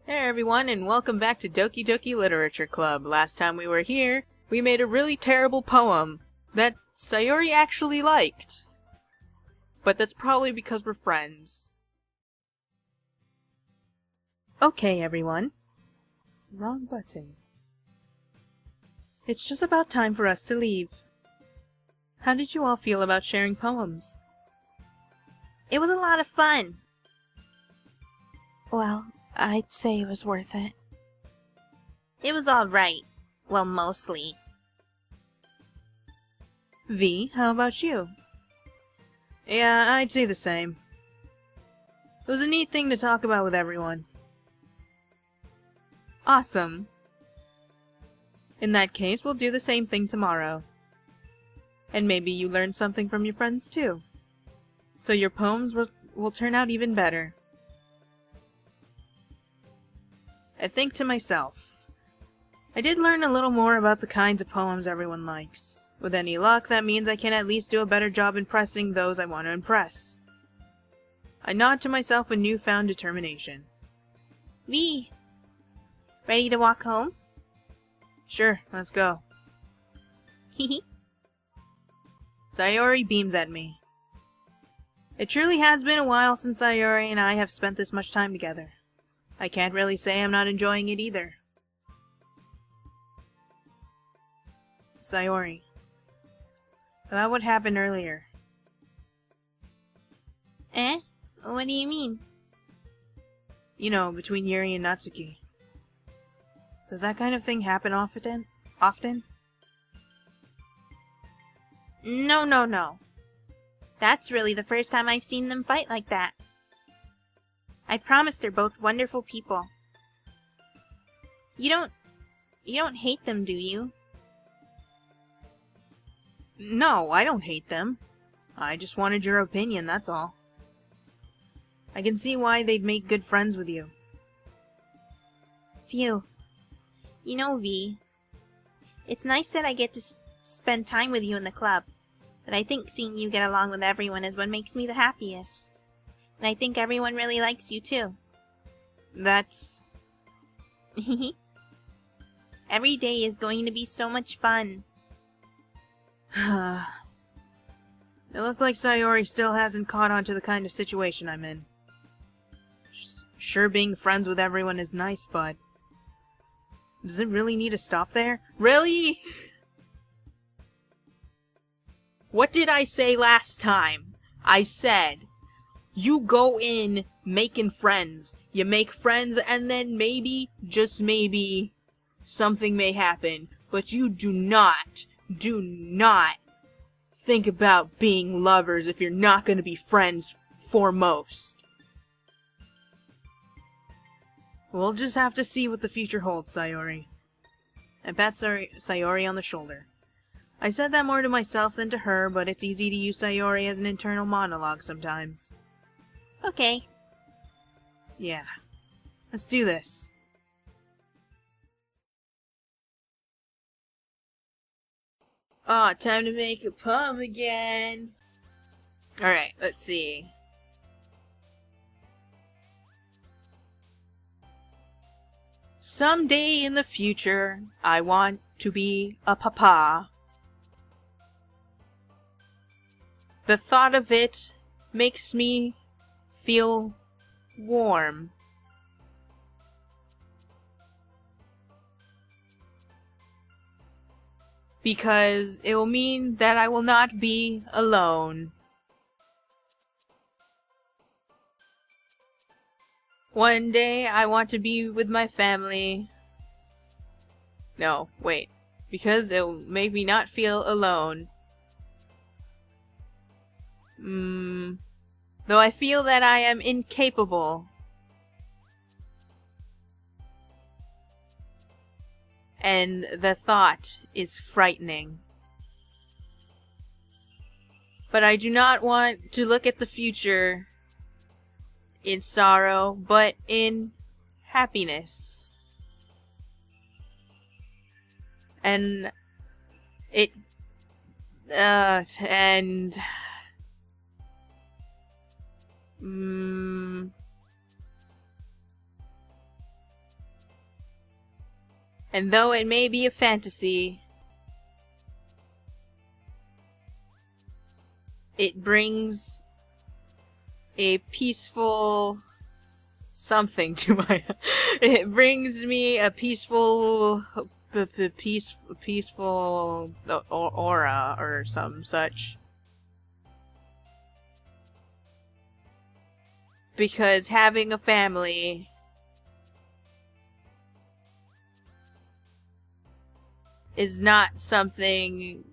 Hey everyone, and welcome back to Doki Doki Literature Club. Last time we were here, we made a really terrible poem that Sayori actually liked. But that's probably because we're friends. Okay everyone. Wrong button. It's just about time for us to leave. How did you all feel about sharing poems? It was a lot of fun. Well, I'd say it was worth it. It was alright. Well, mostly. V, how about you? Yeah, I'd say the same. It was a neat thing to talk about with everyone. Awesome. In that case, we'll do the same thing tomorrow. And maybe you learned something from your friends too. So your poems will turn out even better. I think to myself, I did learn a little more about the kinds of poems everyone likes. With any luck, that means I can at least do a better job impressing those I want to impress. I nod to myself with newfound determination. V, ready to walk home? Sure, let's go. Hehe. Sayori beams at me. It truly has been a while since Sayori and I have spent this much time together. I can't really say I'm not enjoying it either. Sayori. About what happened earlier. Eh? What do you mean? You know, between Yuri and Natsuki. Does that kind of thing happen often? Often? No. That's really the first time I've seen them fight like that. I promise they're both wonderful people. You don't hate them, do you? No, I don't hate them. I just wanted your opinion, that's all. I can see why they'd make good friends with you. Phew. You know, V, it's nice that I get to spend time with you in the club, but I think seeing you get along with everyone is what makes me the happiest. And I think everyone really likes you too. That's... Every day is going to be so much fun. It looks like Sayori still hasn't caught on to the kind of situation I'm in. Sure, being friends with everyone is nice, but... does it really need to stop there? Really? What did I say last time? I said, you go in making friends. You make friends and then maybe, just maybe, something may happen. But you do not think about being lovers if you're not going to be friends foremost. We'll just have to see what the future holds, Sayori. I pat Sayori on the shoulder. I said that more to myself than to her, but it's easy to use Sayori as an internal monologue sometimes. Okay. Yeah. Let's do this. Aw, time to make a poem again. Alright, let's see. Someday in the future, I want to be a papa. The thought of it makes me feel warm. Because it will mean that I will not be alone. One day I want to be with my family. No, wait. Because it will make me not feel alone. Though I feel that I am incapable. And the thought is frightening. But I do not want to look at the future in sorrow, but in happiness. And it... and... And though it may be a fantasy, it brings a peaceful something to my... It brings me a peaceful... peaceful aura or some such. Because having a family is not something...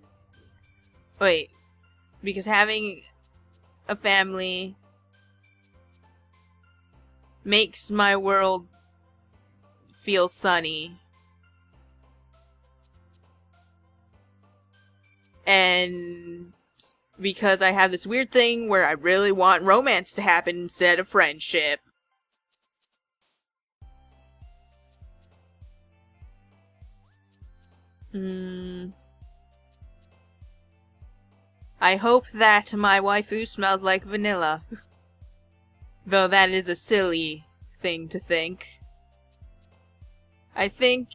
Wait. Because having a family makes my world feel sunny. And because I have this weird thing where I really want romance to happen instead of friendship. I hope that my waifu smells like vanilla. Though that is a silly thing to think. I think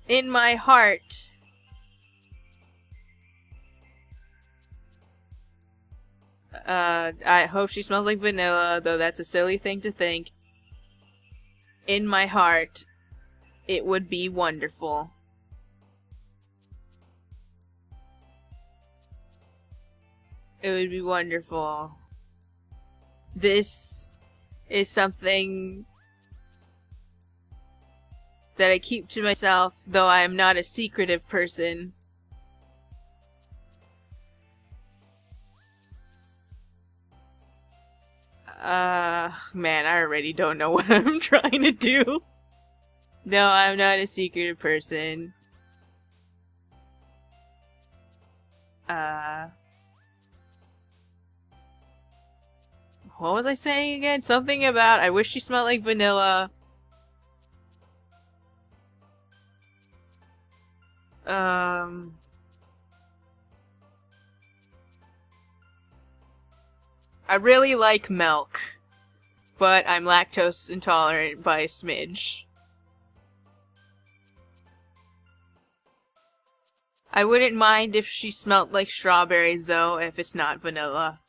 in my heart I hope she smells like vanilla, though that's a silly thing to think. In my heart, it would be wonderful. It would be wonderful. This is something that I keep to myself, though I am not a secretive person. Man, I already don't know what I'm trying to do. No, I'm not a secretive person. What was I saying again? Something about I wish she smelled like vanilla. I really like milk, but I'm lactose intolerant by a smidge. I wouldn't mind if she smelled like strawberries, though, if it's not vanilla.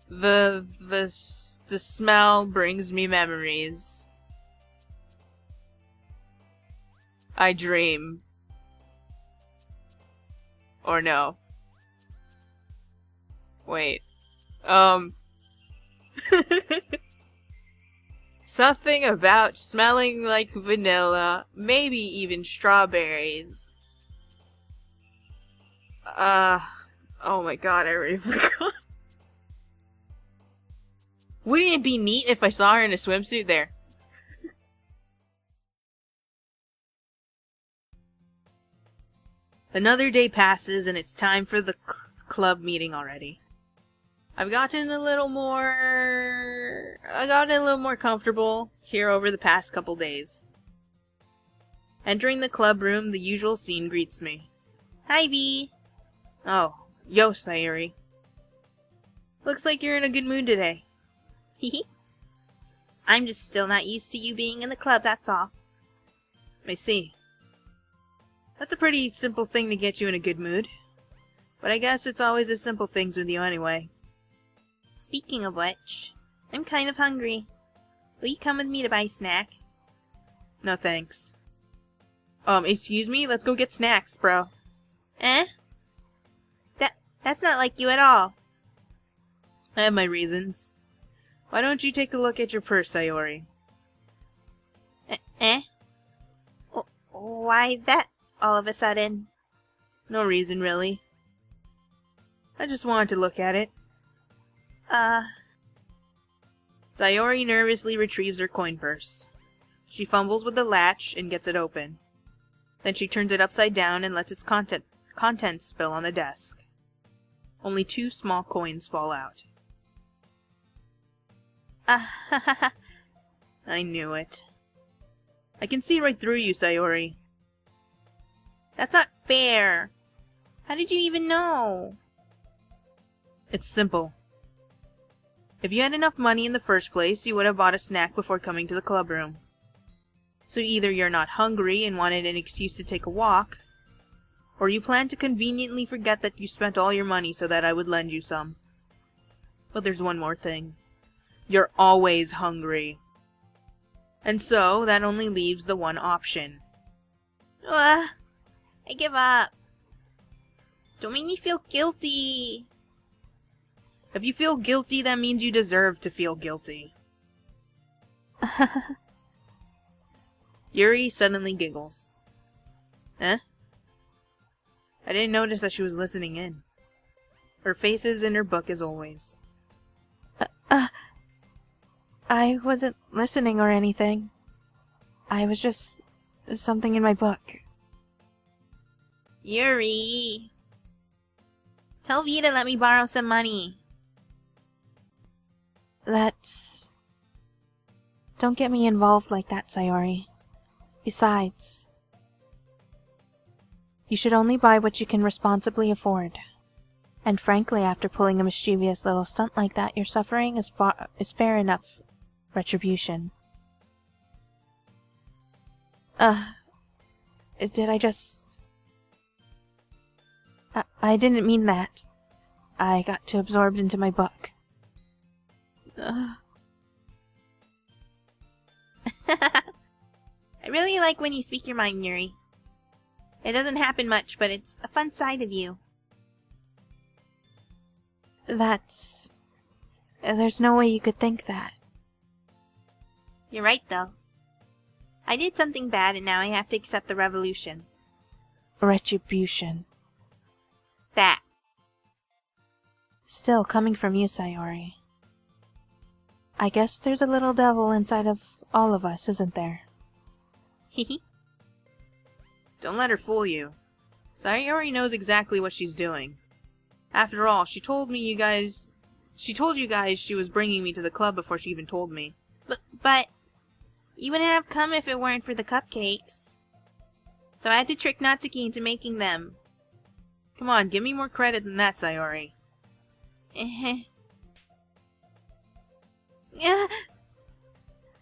The smell brings me memories. I dream. Or no. Wait. Something about smelling like vanilla, maybe even strawberries. Oh my god, I already forgot. Wouldn't it be neat if I saw her in a swimsuit there? Another day passes and it's time for the club meeting already. I've gotten a little more comfortable here over the past couple days. Entering the club room, the usual scene greets me. Hi, V. Oh, yo, Sayori. Looks like you're in a good mood today. Hehe. I'm just still not used to you being in the club, that's all. I see. That's a pretty simple thing to get you in a good mood. But I guess it's always the simple things with you anyway. Speaking of which, I'm kind of hungry. Will you come with me to buy a snack? No thanks. Excuse me? Let's go get snacks, bro. Eh? That's not like you at all. I have my reasons. Why don't you take a look at your purse, Sayori? Eh? Why that all of a sudden? No reason, really. I just wanted to look at it. Sayori nervously retrieves her coin purse. She fumbles with the latch and gets it open. Then she turns it upside down and lets its contents spill on the desk. Only 2 small coins fall out. I knew it. I can see right through you, Sayori. That's not fair. How did you even know? It's simple. If you had enough money in the first place, you would have bought a snack before coming to the club room. So either you're not hungry and wanted an excuse to take a walk, or you plan to conveniently forget that you spent all your money so that I would lend you some. But there's one more thing. You're always hungry. And so, that only leaves the one option. I give up. Don't make me feel guilty. If you feel guilty, that means you deserve to feel guilty. Yuri suddenly giggles. Eh? I didn't notice that she was listening in. Her face is in her book as always. I wasn't listening or anything. I was just something in my book. Yuri. Tell V to let me borrow some money. Don't get me involved like that, Sayori. Besides, you should only buy what you can responsibly afford. And frankly, after pulling a mischievous little stunt like that, your suffering is fair enough retribution. Did I just... I didn't mean that. I got too absorbed into my book. I really like when you speak your mind, Yuri. It doesn't happen much, but it's a fun side of you. There's no way you could think that. You're right, though. I did something bad and now I have to accept the revolution. Retribution. That. Still coming from you, Sayori. I guess there's a little devil inside of all of us, isn't there? Hehe. Don't let her fool you. Sayori knows exactly what she's doing. After all, she told you guys she was bringing me to the club before she even told me. But you wouldn't have come if it weren't for the cupcakes. So I had to trick Natsuki into making them. Come on, give me more credit than that, Sayori.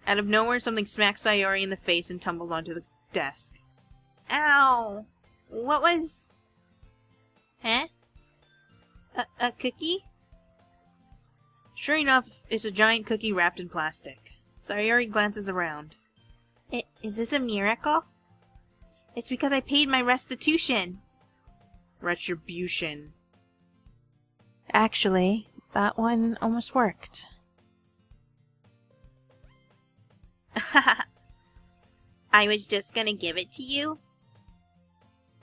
Out of nowhere, something smacks Sayori in the face and tumbles onto the desk. Ow! What was... Huh? A cookie? Sure enough, it's a giant cookie wrapped in plastic. Sayori glances around. Is this a miracle? It's because I paid my restitution. Retribution. Actually, that one almost worked. I was just gonna give it to you.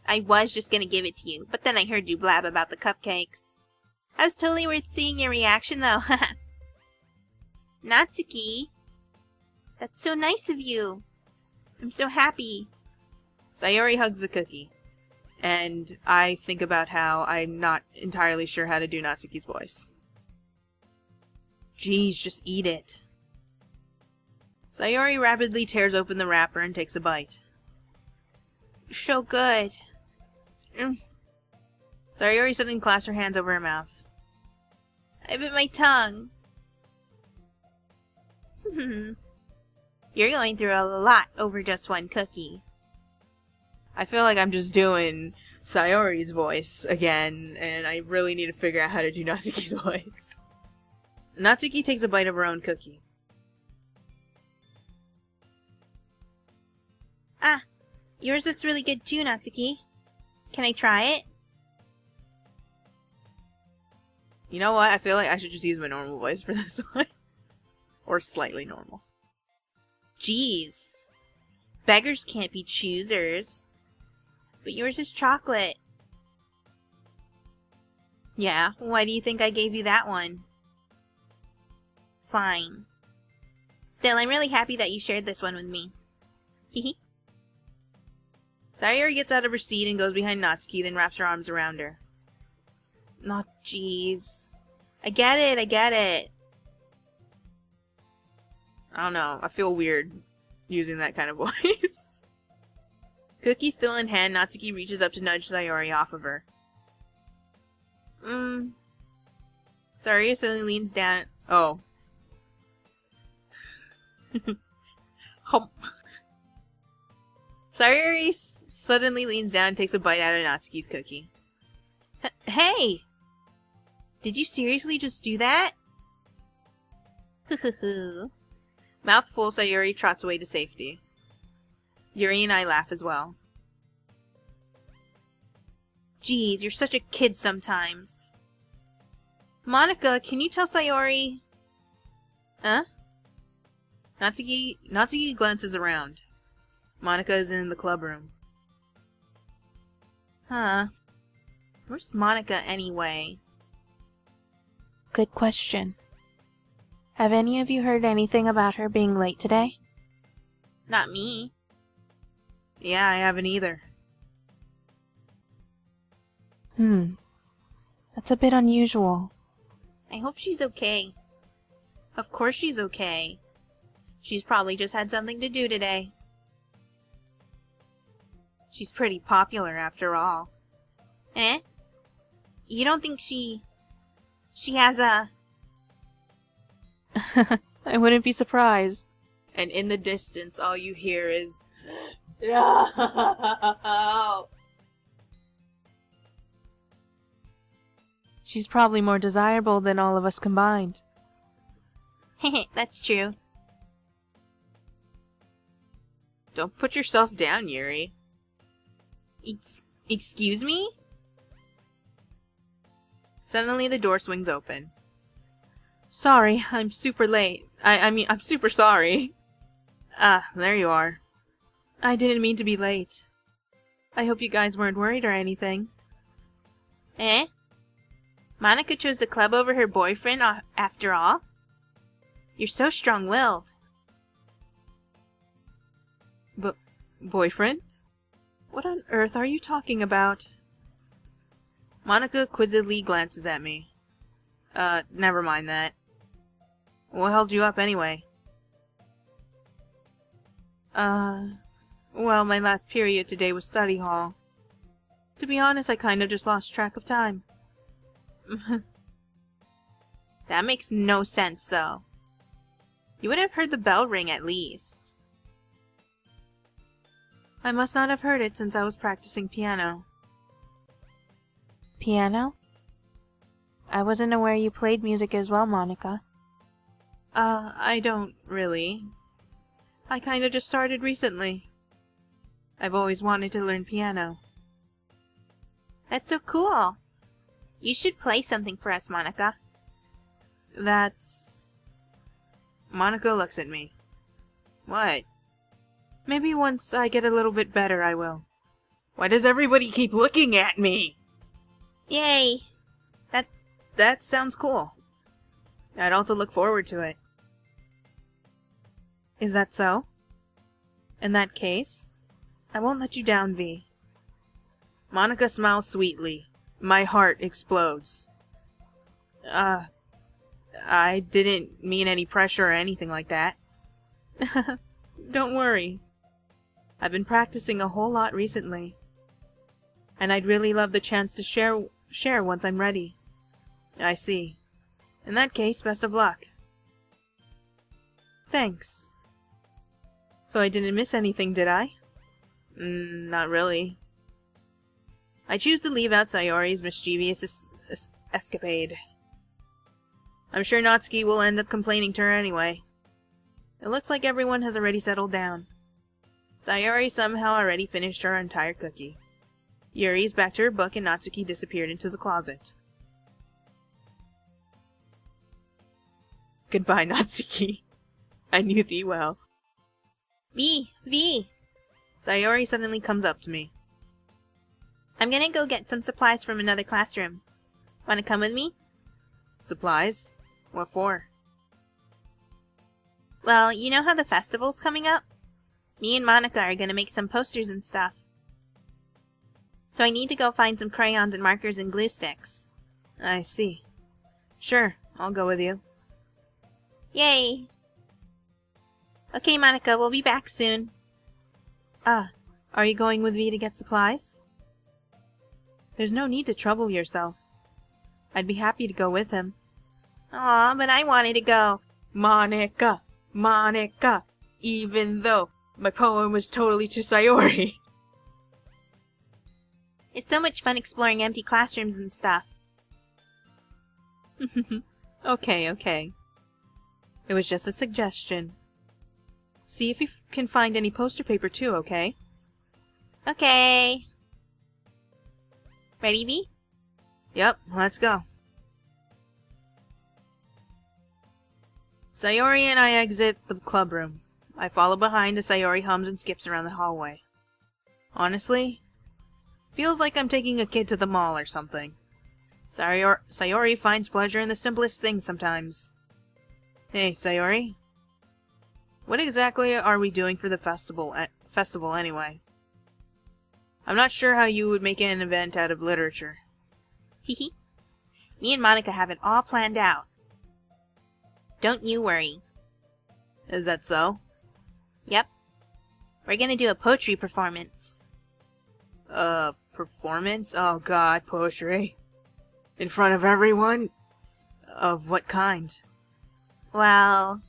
I was just gonna give it to you, but then I heard you blab about the cupcakes. I was totally worth seeing your reaction, though. Natsuki. That's so nice of you. I'm so happy. Sayori hugs the cookie. And I think about how I'm not entirely sure how to do Natsuki's voice. Geez, just eat it. Sayori rapidly tears open the wrapper and takes a bite. So good. Sayori suddenly clasps her hands over her mouth. I bit my tongue. You're going through a lot over just one cookie. I feel like I'm just doing Sayori's voice again, and I really need to figure out how to do Natsuki's voice. Natsuki takes a bite of her own cookie. Ah, yours looks really good too, Natsuki. Can I try it? You know what? I feel like I should just use my normal voice for this one. Or slightly normal. Jeez. Beggars can't be choosers. But yours is chocolate. Yeah, Why do you think I gave you that one? Fine. Still, I'm really happy that you shared this one with me. Hehe. Sayori gets out of her seat and goes behind Natsuki, then wraps her arms around her. Not jeez. I get it, I get it. I don't know, I feel weird using that kind of voice. Cookie still in hand, Natsuki reaches up to nudge Sayori off of her. Sayori suddenly leans down. Oh. Hump. Sayori suddenly leans down and takes a bite out of Natsuki's cookie. Hey! Did you seriously just do that? Mouth full, Sayori trots away to safety. Yuri and I laugh as well. Geez, you're such a kid sometimes. Monika, can you tell Sayori? Huh? Natsuki glances around. Monika is in the club room. Huh. Where's Monika anyway? Good question. Have any of you heard anything about her being late today? Not me. Yeah, I haven't either. That's a bit unusual. I hope she's okay. Of course she's okay. She's probably just had something to do today. She's pretty popular after all. Eh? You don't think she has a... I wouldn't be surprised. And in the distance, all you hear is... No! She's probably more desirable than all of us combined. That's true. Don't put yourself down, Yuri. Excuse me? Suddenly the door swings open. Sorry, I'm super late. I'm super sorry. There you are. I didn't mean to be late. I hope you guys weren't worried or anything. Eh? Monika chose the club over her boyfriend after all? You're so strong-willed. Boyfriend? What on earth are you talking about? Monika quizzically glances at me. Never mind that. What held you up anyway? Well, my last period today was study hall. To be honest, I kind of just lost track of time. That makes no sense, though. You would have heard the bell ring at least. I must not have heard it since I was practicing piano. Piano? I wasn't aware you played music as well, Monika. I don't really. I kind of just started recently. I've always wanted to learn piano. That's so cool. You should play something for us, Monika. That's... Monika looks at me. What? Maybe once I get a little bit better, I will. Why does everybody keep looking at me? Yay! That sounds cool. I'd also look forward to it. Is that so? In that case, I won't let you down, V. Monika smiles sweetly. My heart explodes. I didn't mean any pressure or anything like that. Don't worry. I've been practicing a whole lot recently. And I'd really love the chance to share once I'm ready. I see. In that case, best of luck. Thanks. So I didn't miss anything, did I? Not really. I choose to leave out Sayori's mischievous escapade. I'm sure Natsuki will end up complaining to her anyway. It looks like everyone has already settled down. Sayori somehow already finished her entire cookie. Yuri's back to her book and Natsuki disappeared into the closet. Goodbye, Natsuki. I knew thee well. V! Sayori suddenly comes up to me. I'm gonna go get some supplies from another classroom. Wanna come with me? Supplies? What for? Well, you know how the festival's coming up? Me and Monika are gonna make some posters and stuff. So I need to go find some crayons and markers and glue sticks. I see. Sure, I'll go with you. Yay! Okay, Monika, we'll be back soon. Are you going with V to get supplies? There's no need to trouble yourself. I'd be happy to go with him. Aw, but I wanted to go. Monika, Monika, even though my poem was totally to Sayori. It's so much fun exploring empty classrooms and stuff. Okay, okay. It was just a suggestion. See if you can find any poster paper too, okay? Okay. Ready, V? Yep, let's go. Sayori and I exit the club room. I follow behind as Sayori hums and skips around the hallway. Honestly, feels like I'm taking a kid to the mall or something. Sayori finds pleasure in the simplest things sometimes. Hey, Sayori. What exactly are we doing for the festival anyway? I'm not sure how you would make an event out of literature. Hehe. Me and Monika have it all planned out. Don't you worry. Is that so? Yep. We're gonna do a poetry performance. Performance? Oh god, poetry. In front of everyone? Of what kind? Well,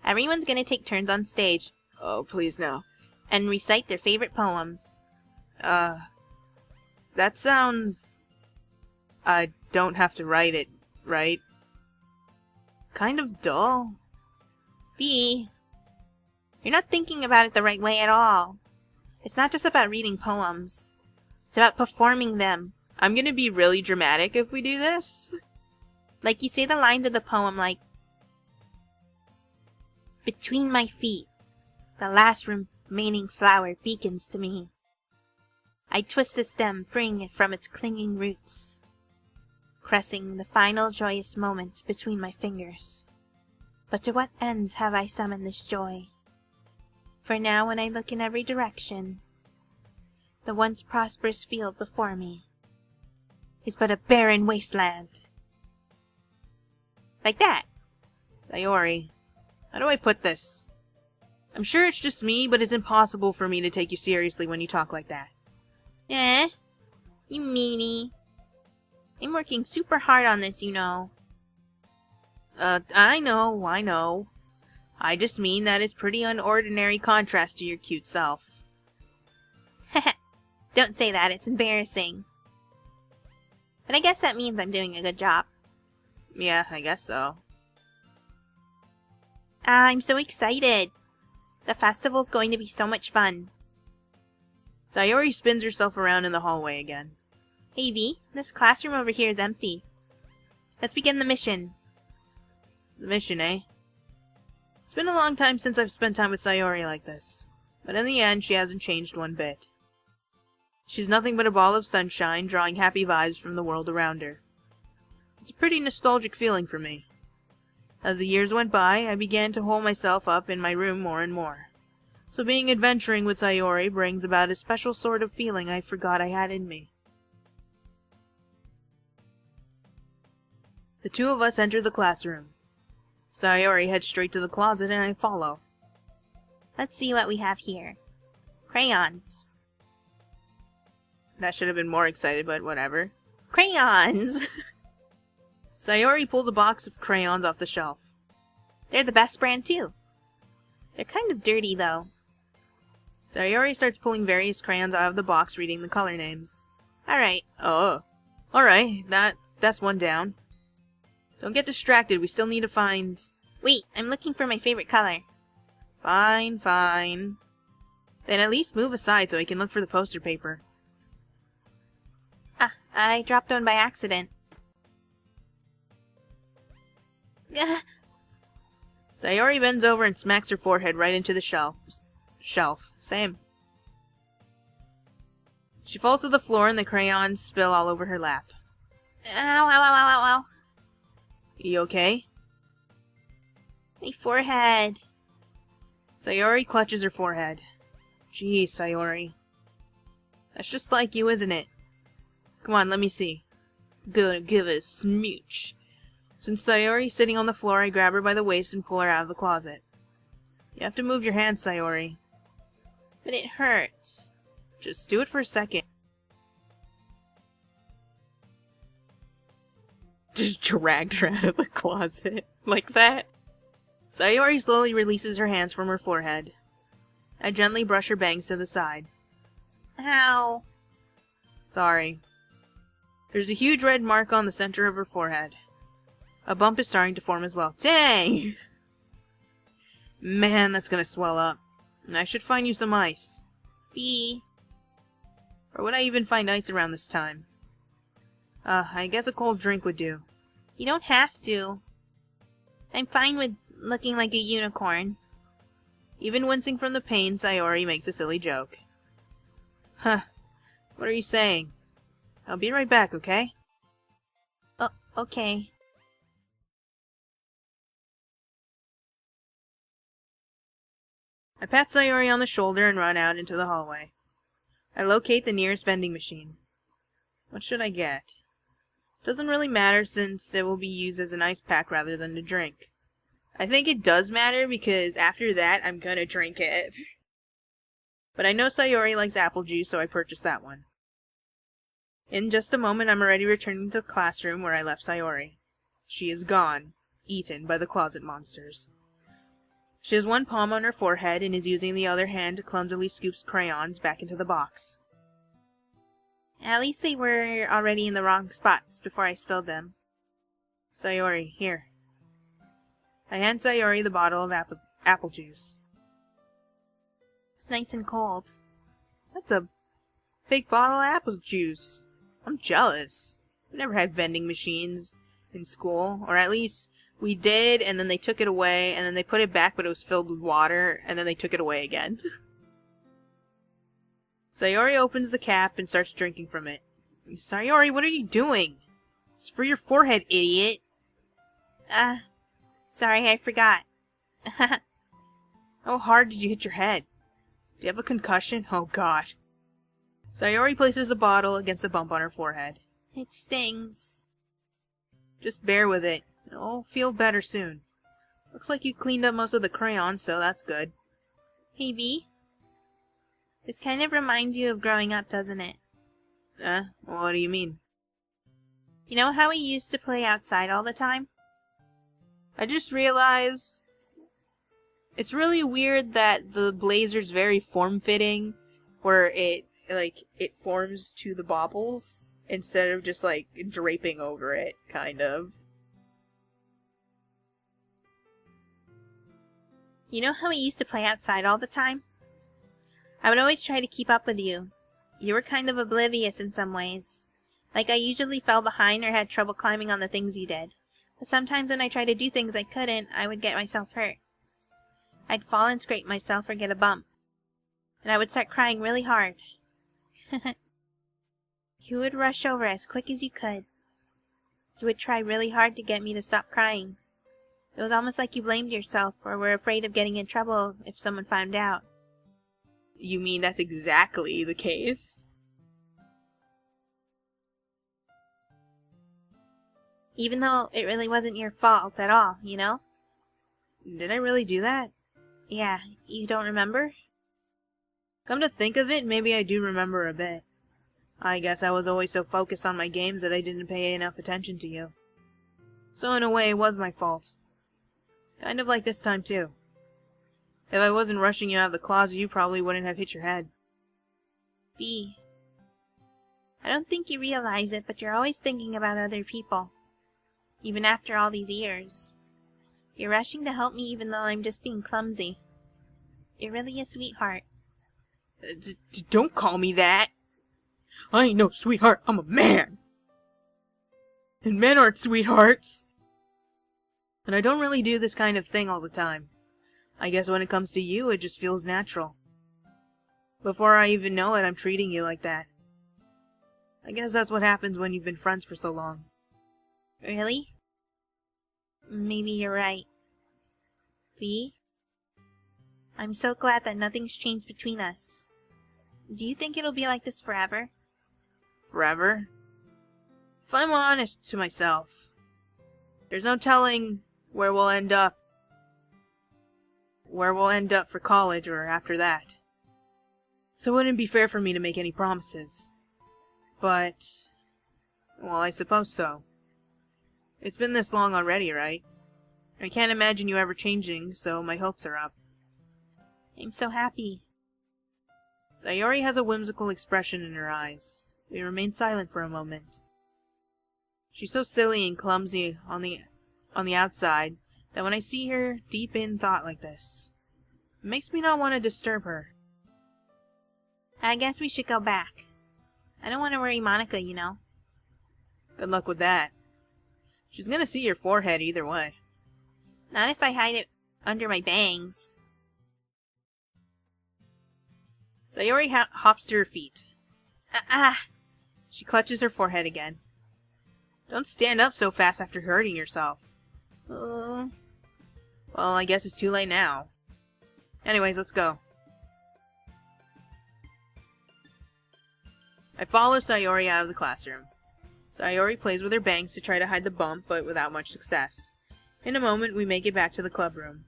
everyone's gonna take turns on stage. Oh, please no. And recite their favorite poems. That sounds... I don't have to write it, right? Kind of dull. B, you're not thinking about it the right way at all. It's not just about reading poems. It's about performing them. I'm gonna be really dramatic if we do this. Like you say the lines of the poem like, between my feet, the last remaining flower beacons to me. I twist the stem, freeing it from its clinging roots, pressing the final joyous moment between my fingers. But to what ends have I summoned this joy? For now when I look in every direction, the once prosperous field before me is but a barren wasteland. Like that. Sayori, how do I put this? I'm sure it's just me, but it's impossible for me to take you seriously when you talk like that. Eh? You meanie. I'm working super hard on this, you know. I know. I just mean that it's pretty unordinary contrast to your cute self. Don't say that, it's embarrassing. But I guess that means I'm doing a good job. Yeah, I guess so. I'm so excited. The festival's going to be so much fun. Sayori spins herself around in the hallway again. Hey V, this classroom over here is empty. Let's begin the mission. The mission, eh? It's been a long time since I've spent time with Sayori like this. But in the end, she hasn't changed one bit. She's nothing but a ball of sunshine, drawing happy vibes from the world around her. It's a pretty nostalgic feeling for me. As the years went by, I began to hole myself up in my room more and more. So being adventuring with Sayori brings about a special sort of feeling I forgot I had in me. The two of us enter the classroom. Sayori heads straight to the closet and I follow. Let's see what we have here. Crayons. That should have been more excited, but whatever. Crayons! Sayori pulls a box of crayons off the shelf. They're the best brand too. They're kind of dirty though. Sayori starts pulling various crayons out of the box, reading the color names. Alright. Oh. Alright, that's one down. Don't get distracted, we still need to find... Wait, I'm looking for my favorite color. Fine. Then at least move aside so I can look for the poster paper. Ah, I dropped one by accident. Sayori bends over and smacks her forehead right into the shelf. Same. She falls to the floor and the crayons spill all over her lap. Ow. You okay? My forehead. Sayori clutches her forehead. Jeez, Sayori. That's just like you, isn't it? Come on, let me see. Gonna give it a smooch. Since Sayori's sitting on the floor, I grab her by the waist and pull her out of the closet. You have to move your hands, Sayori. But it hurts. Just do it for a second. Just dragged her out of the closet. Like that. Sayori slowly releases her hands from her forehead. I gently brush her bangs to the side. Ow. Sorry. There's a huge red mark on the center of her forehead. A bump is starting to form as well. Dang! Man, that's gonna swell up. I should find you some ice. B. Or would I even find ice around this time? I guess a cold drink would do. You don't have to. I'm fine with looking like a unicorn. Even wincing from the pain, Sayori makes a silly joke. Huh. What are you saying? I'll be right back, okay? Oh, okay. I pat Sayori on the shoulder and run out into the hallway. I locate the nearest vending machine. What should I get? Doesn't really matter since it will be used as an ice pack rather than a drink. I think it does matter because after that I'm gonna drink it. But I know Sayori likes apple juice, so I purchased that one. In just a moment I'm already returning to the classroom where I left Sayori. She is gone, eaten by the closet monsters. She has one palm on her forehead and is using the other hand to clumsily scoop crayons back into the box. At least they were already in the wrong spots before I spilled them. Sayori, here. I hand Sayori the bottle of apple juice. It's nice and cold. That's a big bottle of apple juice. I'm jealous. We never had vending machines in school, or at least we did, and then they took it away, and then they put it back, but it was filled with water, and then they took it away again. Sayori opens the cap and starts drinking from it. Sayori, what are you doing? It's for your forehead, idiot. Sorry, I forgot. How hard did you hit your head? Do you have a concussion? Oh god. Sayori places the bottle against the bump on her forehead. It stings. Just bear with it. It'll feel better soon. Looks like you cleaned up most of the crayons, so that's good. Hey, V. This kind of reminds you of growing up, doesn't it? What do you mean? You know how we used to play outside all the time? I just realized it's really weird that the blazer's very form-fitting, where it forms to the baubles instead of just like draping over it, kind of. You know how we used to play outside all the time? I would always try to keep up with you. You were kind of oblivious in some ways. Like I usually fell behind or had trouble climbing on the things you did. But sometimes when I tried to do things I couldn't, I would get myself hurt. I'd fall and scrape myself or get a bump. And I would start crying really hard. You would rush over as quick as you could. You would try really hard to get me to stop crying. It was almost like you blamed yourself or were afraid of getting in trouble if someone found out. You mean that's exactly the case? Even though it really wasn't your fault at all, you know? Did I really do that? Yeah, you don't remember? Come to think of it, maybe I do remember a bit. I guess I was always so focused on my games that I didn't pay enough attention to you. So in a way, it was my fault. Kind of like this time, too. If I wasn't rushing you out of the closet, you probably wouldn't have hit your head. B. I don't think you realize it, but you're always thinking about other people. Even after all these years. You're rushing to help me even though I'm just being clumsy. You're really a sweetheart. Don't call me that! I ain't no sweetheart, I'm a man! And men aren't sweethearts! And I don't really do this kind of thing all the time. I guess when it comes to you, it just feels natural. Before I even know it, I'm treating you like that. I guess that's what happens when you've been friends for so long. Really? Maybe you're right. V? I'm so glad that nothing's changed between us. Do you think it'll be like this forever? Forever? If I'm honest to myself, there's no telling where we'll end up. Where we'll end up for college or after that. So it wouldn't be fair for me to make any promises. But, well, I suppose so. It's been this long already, right? I can't imagine you ever changing, so my hopes are up. I'm so happy. Sayori has a whimsical expression in her eyes. We remain silent for a moment. She's so silly and clumsy on the outside that when I see her deep in thought like this, it makes me not want to disturb her. I guess we should go back. I don't want to worry Monika, you know. Good luck with that. She's gonna see your forehead either way. Not if I hide it under my bangs. Sayori hops to her feet. She clutches her forehead again. Don't stand up so fast after hurting yourself. Well, I guess it's too late now. Anyways, let's go. I follow Sayori out of the classroom. Sayori plays with her bangs to try to hide the bump, but without much success. In a moment, we make it back to the club room.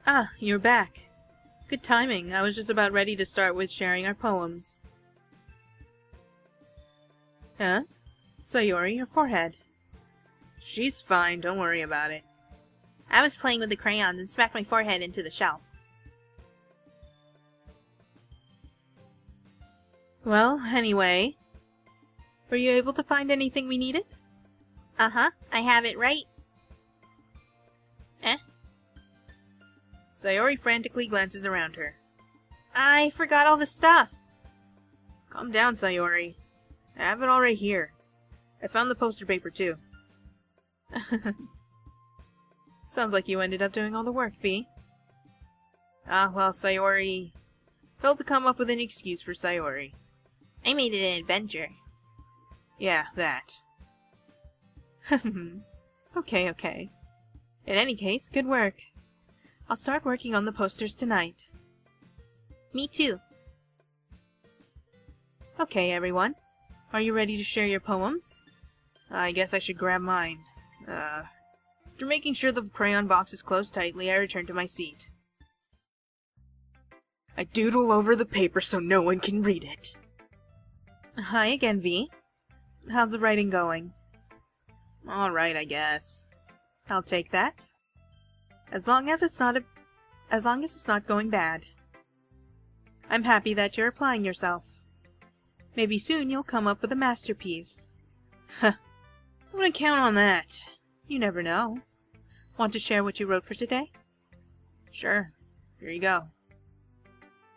Ah, you're back. Good timing. I was just about ready to start with sharing our poems. Huh? Sayori, your forehead. She's fine, don't worry about it. I was playing with the crayons and smacked my forehead into the shelf. Well, anyway, were you able to find anything we needed? Uh-huh, I have it right. Sayori frantically glances around her. I forgot all the stuff. Calm down, Sayori. I have it all right here. I found the poster paper, too. Sounds like you ended up doing all the work, V. Ah, well, Sayori failed to come up with an excuse for Sayori. I made it an adventure. Yeah, that. Okay. In any case, good work. I'll start working on the posters tonight. Me too. Okay, everyone. Are you ready to share your poems? I guess I should grab mine. After making sure the crayon box is closed tightly, I return to my seat. I doodle over the paper so no one can read it. Hi again, V. How's the writing going? Alright, I guess. I'll take that. As long as it's not going bad. I'm happy that you're applying yourself. Maybe soon you'll come up with a masterpiece. Huh. I wouldn't count on that. You never know. Want to share what you wrote for today? Sure. Here you go.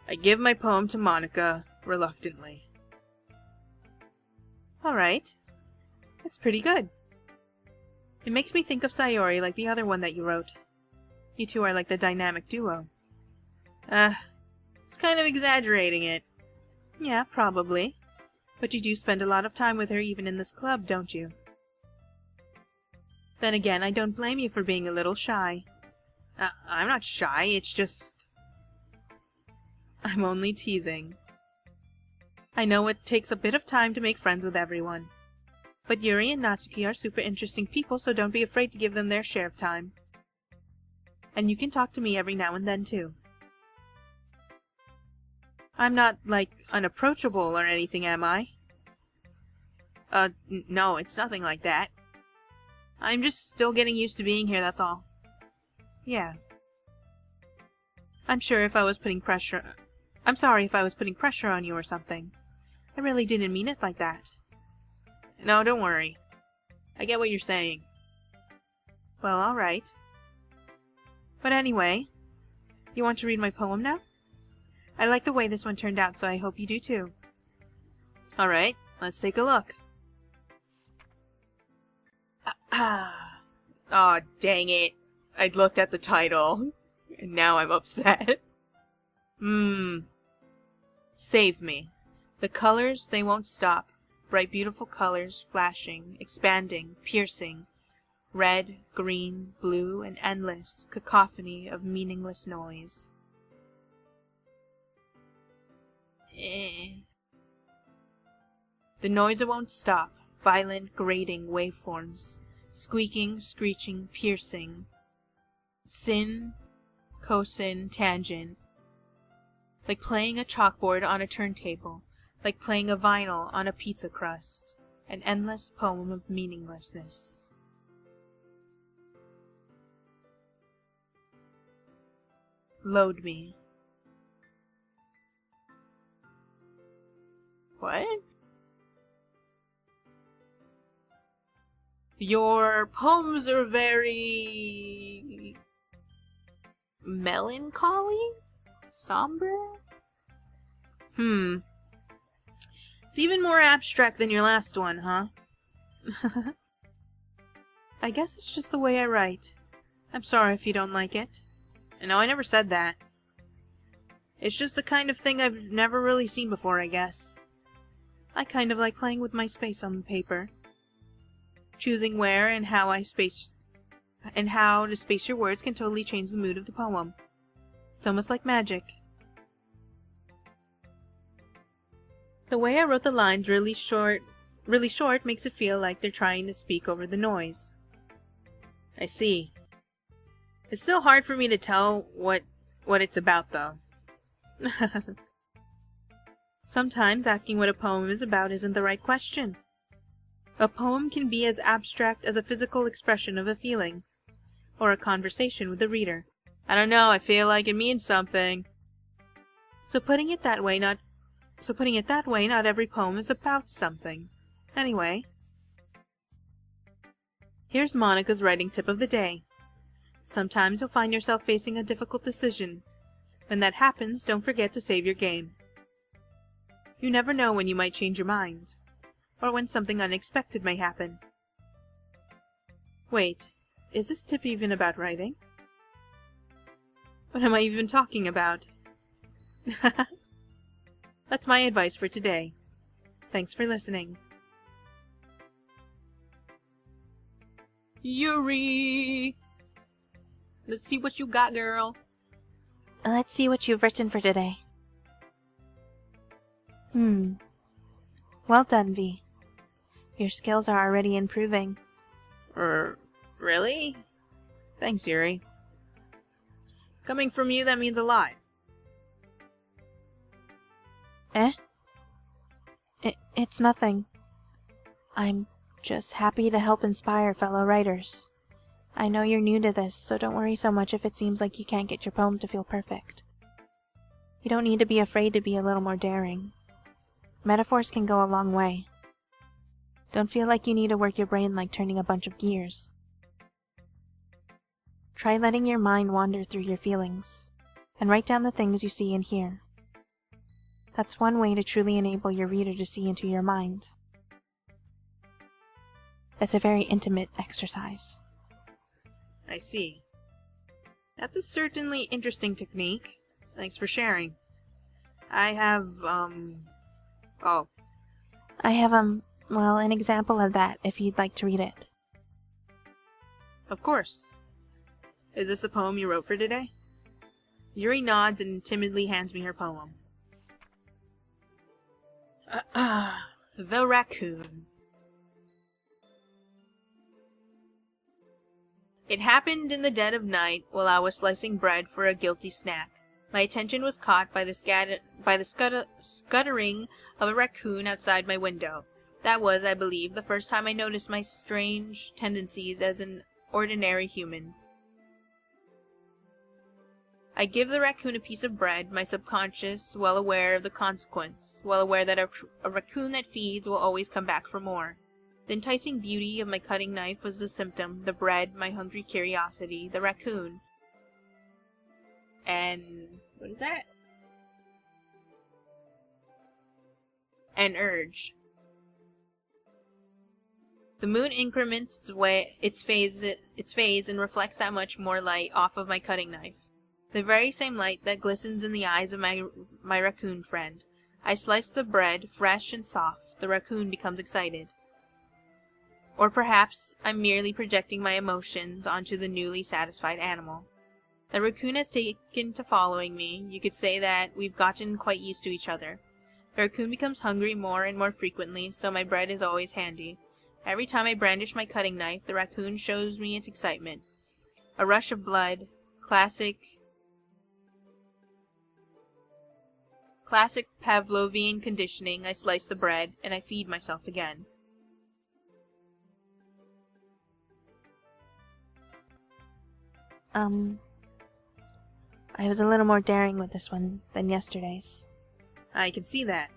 I give my poem to Monika, reluctantly. Alright. It's pretty good. It makes me think of Sayori like the other one that you wrote. You two are like the dynamic duo. It's kind of exaggerating it. Yeah, probably. But you do spend a lot of time with her even in this club, don't you? Then again, I don't blame you for being a little shy. I'm not shy, it's just... I'm only teasing. I know it takes a bit of time to make friends with everyone. But Yuri and Natsuki are super interesting people, so don't be afraid to give them their share of time. And you can talk to me every now and then, too. I'm not, like, unapproachable or anything, am I? No, it's nothing like that. I'm just still getting used to being here, that's all. Yeah. I'm sorry if I was putting pressure on you or something. I really didn't mean it like that. No, don't worry. I get what you're saying. Well, alright. But anyway, you want to read my poem now? I like the way this one turned out, so I hope you do too. Alright, let's take a look. Aw, dang it. I'd looked at the title, and now I'm upset. Save me. The colors, they won't stop. Bright, beautiful colors, flashing, expanding, piercing. Red, green, blue, and endless cacophony of meaningless noise. The noise won't stop. Violent, grating waveforms. Squeaking, screeching, piercing. Sin, cosine, tangent. Like playing a chalkboard on a turntable. like playing a vinyl on a pizza crust, an endless poem of meaninglessness. Load me. What? Your poems are very melancholy? Somber? It's even more abstract than your last one, huh? I guess it's just the way I write. I'm sorry if you don't like it. No, I never said that. It's just the kind of thing I've never really seen before, I guess. I kind of like playing with my space on the paper. Choosing where and how to space your words can totally change the mood of the poem. It's almost like magic. The way I wrote the lines really short makes it feel like they're trying to speak over the noise. I see. It's still hard for me to tell what it's about, though. Sometimes asking what a poem is about isn't the right question. A poem can be as abstract as a physical expression of a feeling, or a conversation with the reader. I don't know, I feel like it means something. So putting it that way, not every poem is about something. Anyway, here's Monika's writing tip of the day. Sometimes you'll find yourself facing a difficult decision. When that happens, don't forget to save your game. You never know when you might change your mind, or when something unexpected may happen. Wait, is this tip even about writing? What am I even talking about? That's my advice for today. Thanks for listening. Yuri! Let's see what you got, girl. Let's see what you've written for today. Well done, V. Your skills are already improving. Really? Thanks, Yuri. Coming from you, that means a lot. It's nothing. I'm just happy to help inspire fellow writers. I know you're new to this, so don't worry so much if it seems like you can't get your poem to feel perfect. You don't need to be afraid to be a little more daring. Metaphors can go a long way. Don't feel like you need to work your brain like turning a bunch of gears. Try letting your mind wander through your feelings, and write down the things you see and hear. That's one way to truly enable your reader to see into your mind. It's a very intimate exercise. I see. That's a certainly interesting technique. Thanks for sharing. I have, well, an example of that if you'd like to read it. Of course. Is this a poem you wrote for today? Yuri nods and timidly hands me her poem. The Raccoon. It happened in the dead of night while I was slicing bread for a guilty snack. My attention was caught by the scuttering of a raccoon outside my window. That was, I believe, the first time I noticed my strange tendencies as an ordinary human. I give the raccoon a piece of bread, my subconscious, well aware of the consequence, well aware that a raccoon that feeds will always come back for more. The enticing beauty of my cutting knife was the symptom, the bread, my hungry curiosity, the raccoon. And what is that? An urge. The moon increments its phase and reflects that much more light off of my cutting knife. The very same light that glistens in the eyes of my raccoon friend. I slice the bread, fresh and soft. The raccoon becomes excited. Or perhaps I'm merely projecting my emotions onto the newly satisfied animal. The raccoon has taken to following me. You could say that we've gotten quite used to each other. The raccoon becomes hungry more and more frequently, so my bread is always handy. Every time I brandish my cutting knife, the raccoon shows me its excitement. A rush of blood, classic Classic Pavlovian conditioning, I slice the bread, and I feed myself again. I was a little more daring with this one than yesterday's. I can see that.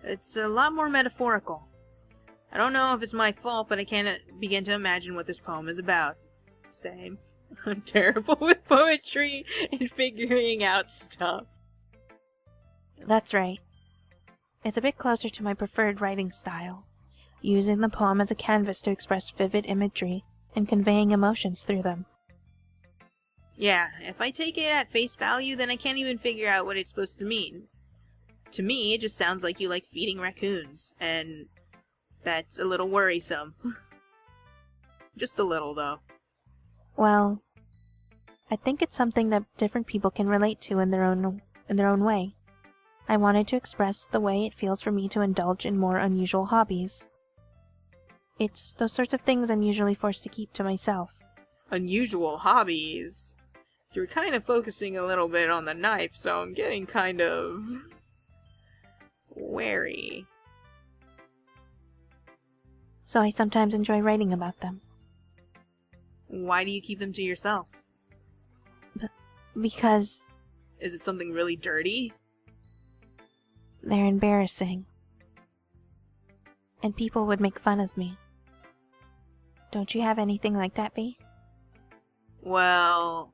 It's a lot more metaphorical. I don't know if it's my fault, but I can't begin to imagine what this poem is about. Same. I'm terrible with poetry and figuring out stuff. That's right. It's a bit closer to my preferred writing style, using the poem as a canvas to express vivid imagery and conveying emotions through them. Yeah, if I take it at face value, then I can't even figure out what it's supposed to mean. To me, it just sounds like you like feeding raccoons, and that's a little worrisome. Just a little, though. Well, I think it's something that different people can relate to in their own way. I wanted to express the way it feels for me to indulge in more unusual hobbies. It's those sorts of things I'm usually forced to keep to myself. Unusual hobbies? You're kind of focusing a little bit on the knife, so I'm getting kind of wary. So I sometimes enjoy writing about them. Why do you keep them to yourself? Because Is it something really dirty? they're embarrassing. And people would make fun of me. Don't you have anything like that, Bea? Well,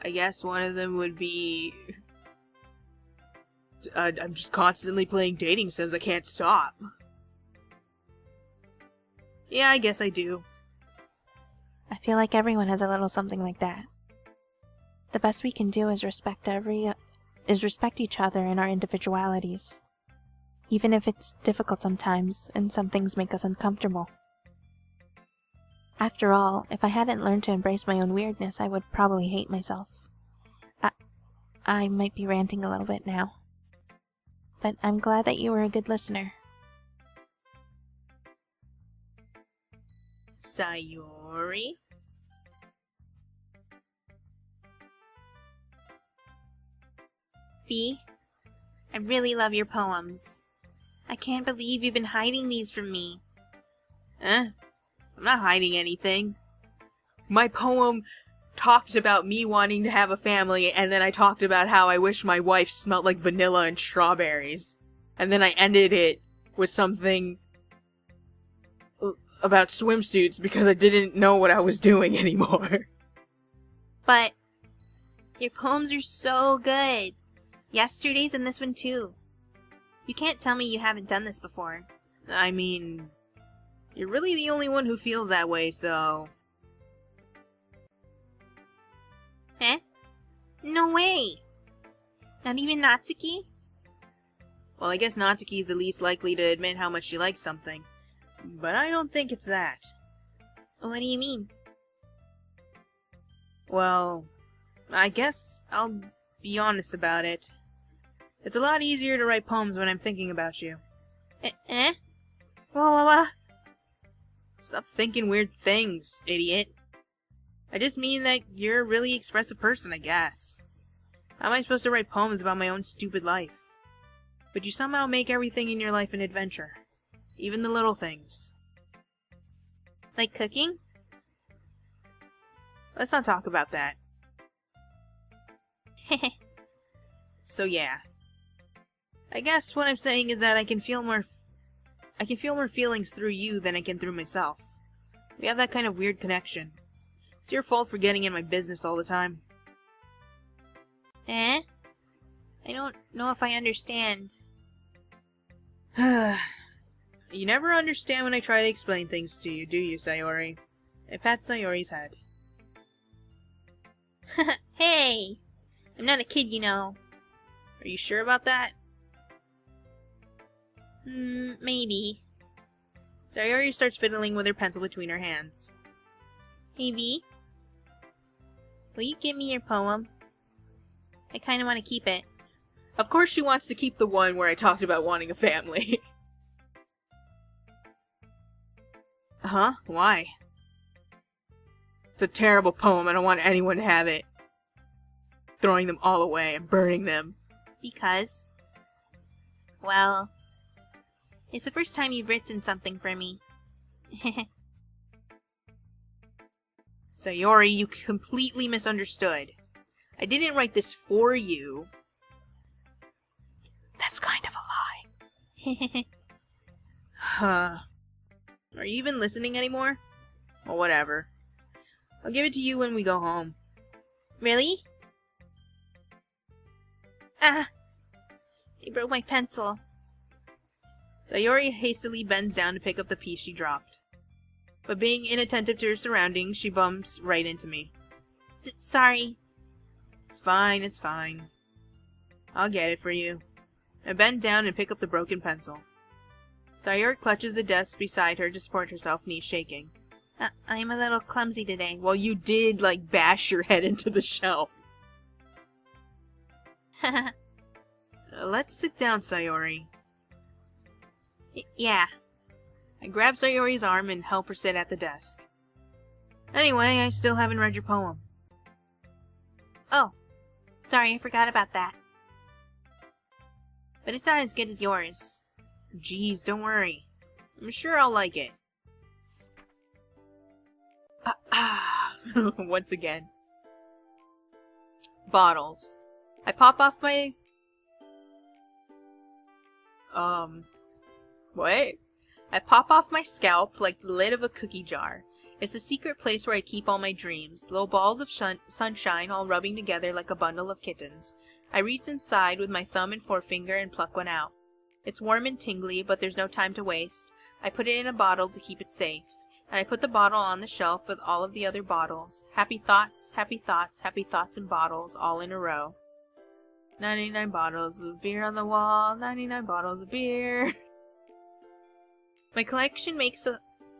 I guess one of them would be... I'm just constantly playing dating sims, I can't stop. Yeah, I guess I do. I feel like everyone has a little something like that. The best we can do is respect each other and our individualities. Even if it's difficult sometimes, and some things make us uncomfortable. After all, if I hadn't learned to embrace my own weirdness, I would probably hate myself. I might be ranting a little bit now. But I'm glad that you were a good listener. Sayori? Bea, I really love your poems. I can't believe you've been hiding these from me. I'm not hiding anything. My poem talked about me wanting to have a family, and then I talked about how I wish my wife smelled like vanilla and strawberries. And then I ended it with something about swimsuits because I didn't know what I was doing anymore. But your poems are so good. Yesterday's and this one too. You can't tell me you haven't done this before. I mean, you're really the only one who feels that way, so... Eh? No way! Not even Natsuki? Well, I guess Natsuki's the least likely to admit how much she likes something. But I don't think it's that. What do you mean? Well, I guess I'll be honest about it. It's a lot easier to write poems when I'm thinking about you. Eh? What? Stop thinking weird things, idiot. I just mean that you're a really expressive person, I guess. How am I supposed to write poems about my own stupid life? But you somehow make everything in your life an adventure. Even the little things. Like cooking? Let's not talk about that. So yeah. I guess what I'm saying is that I can feel more feelings through you than I can through myself. We have that kind of weird connection. It's your fault for getting in my business all the time. Eh? I don't know if I understand. You never understand when I try to explain things to you, do you, Sayori? I pat Sayori's head. Hey! I'm not a kid, you know. Are you sure about that? Maybe. Sayori starts fiddling with her pencil between her hands. Hey, Bea? Will you give me your poem? I kinda want to keep it. Of course she wants to keep the one where I talked about wanting a family. Huh? Why? It's a terrible poem. I don't want anyone to have it. Throwing them all away and burning them. Because, well, it's the first time you've written something for me. Sayori, you completely misunderstood. I didn't write this for you. That's kind of a lie. Huh. Are you even listening anymore? Well, whatever. I'll give it to you when we go home. Really? Ah! I broke my pencil. Sayori hastily bends down to pick up the piece she dropped. But being inattentive to her surroundings, she bumps right into me. Sorry. It's fine, it's fine. I'll get it for you. I bend down and pick up the broken pencil. Sayori clutches the desk beside her to support herself, knees shaking. I'm a little clumsy today. Well, you did, like, bash your head into the shelf. Let's sit down, Sayori. Yeah. I grab Sayori's arm and help her sit at the desk. Anyway, I still haven't read your poem. Oh. Sorry, I forgot about that. But it's not as good as yours. Geez, don't worry. I'm sure I'll like it. Once again. Bottles. I pop off my... What? I pop off my scalp like the lid of a cookie jar. It's a secret place where I keep all my dreams. Little balls of sunshine all rubbing together like a bundle of kittens. I reach inside with my thumb and forefinger and pluck one out. It's warm and tingly, but there's no time to waste. I put it in a bottle to keep it safe. And I put the bottle on the shelf with all of the other bottles. Happy thoughts, happy thoughts, happy thoughts in bottles, all in a row. 99 bottles of beer on the wall, 99 bottles of beer. My collection makes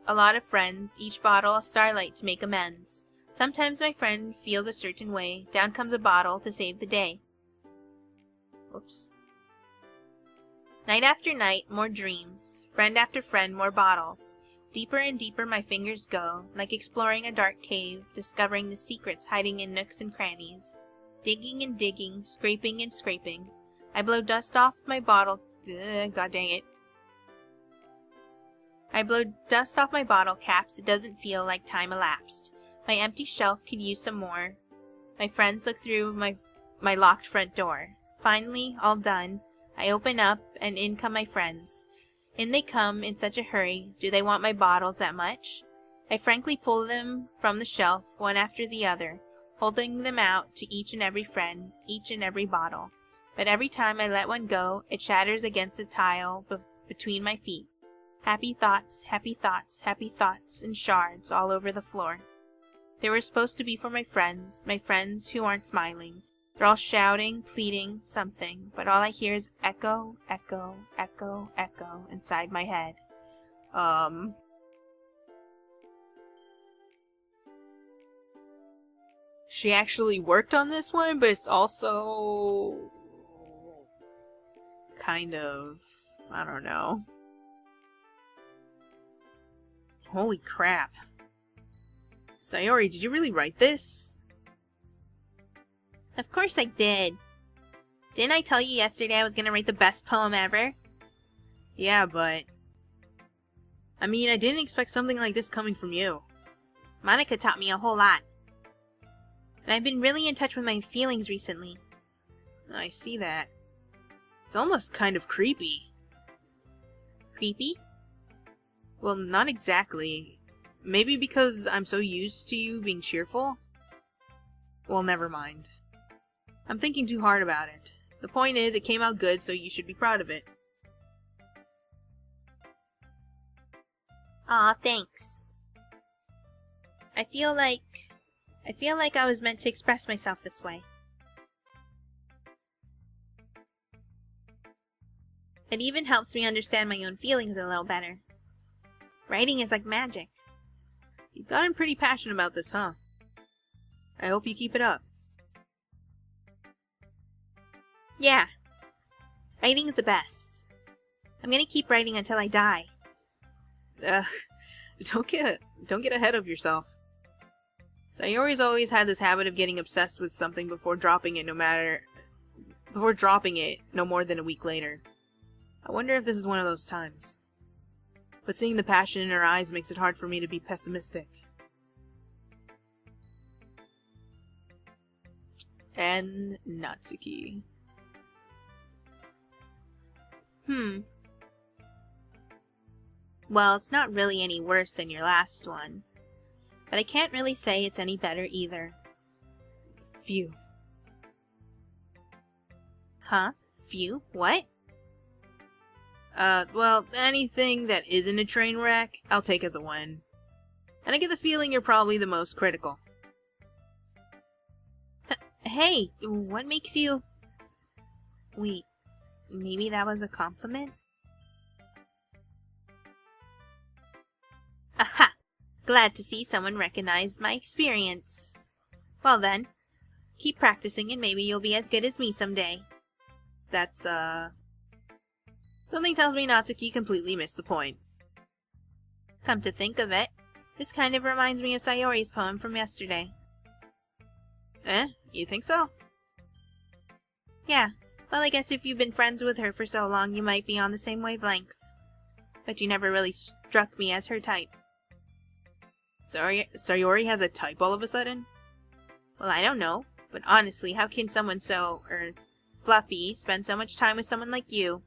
a lot of friends, each bottle a starlight to make amends. Sometimes my friend feels a certain way, down comes a bottle to save the day. Oops. Night after night, more dreams. Friend after friend, more bottles. Deeper and deeper my fingers go, like exploring a dark cave, discovering the secrets hiding in nooks and crannies. Digging and digging, scraping and scraping. I blow dust off my bottle... God dang it. I blow dust off my bottle caps, it doesn't feel like time elapsed. My empty shelf could use some more. My friends look through my locked front door. Finally, all done, I open up, and in come my friends. In they come in such a hurry. Do they want my bottles that much? I frankly pull them from the shelf, one after the other, holding them out to each and every friend, each and every bottle. But every time I let one go, it shatters against a tile between my feet. Happy thoughts, happy thoughts, happy thoughts, and shards all over the floor. They were supposed to be for my friends who aren't smiling. They're all shouting, pleading, something, but all I hear is echo, echo, echo, echo inside my head. She actually worked on this one, but it's also... kind of... I don't know. Holy crap. Sayori, did you really write this? Of course I did. Didn't I tell you yesterday I was gonna write the best poem ever? Yeah, but... I mean, I didn't expect something like this coming from you. Monika taught me a whole lot. And I've been really in touch with my feelings recently. I see that. It's almost kind of creepy. Creepy? Well, not exactly. Maybe because I'm so used to you being cheerful? Well, never mind. I'm thinking too hard about it. The point is, it came out good, so you should be proud of it. Aw, thanks. I feel like I was meant to express myself this way. It even helps me understand my own feelings a little better. Writing is like magic. You've gotten pretty passionate about this, huh? I hope you keep it up. Yeah. Writing is the best. I'm gonna keep writing until I die. Don't get ahead of yourself. Sayori's always had this habit of getting obsessed with something before dropping it, no matter before dropping it no more than a week later. I wonder if this is one of those times. But seeing the passion in her eyes makes it hard for me to be pessimistic. And Natsuki. Well, it's not really any worse than your last one. But I can't really say it's any better either. Phew. Huh? Phew? What? Well, anything that isn't a train wreck, I'll take as a win. And I get the feeling you're probably the most critical. Hey, what makes you... Wait, maybe that was a compliment? Aha! Glad to see someone recognize my experience. Well then, keep practicing and maybe you'll be as good as me someday. That's, Something tells me Natsuki completely missed the point. Come to think of it, this kind of reminds me of Sayori's poem from yesterday. You think so? Yeah, well I guess if you've been friends with her for so long you might be on the same wavelength. But you never really struck me as her type. Sayori has a type all of a sudden? Well, I don't know, but honestly, how can someone so, fluffy spend so much time with someone like you?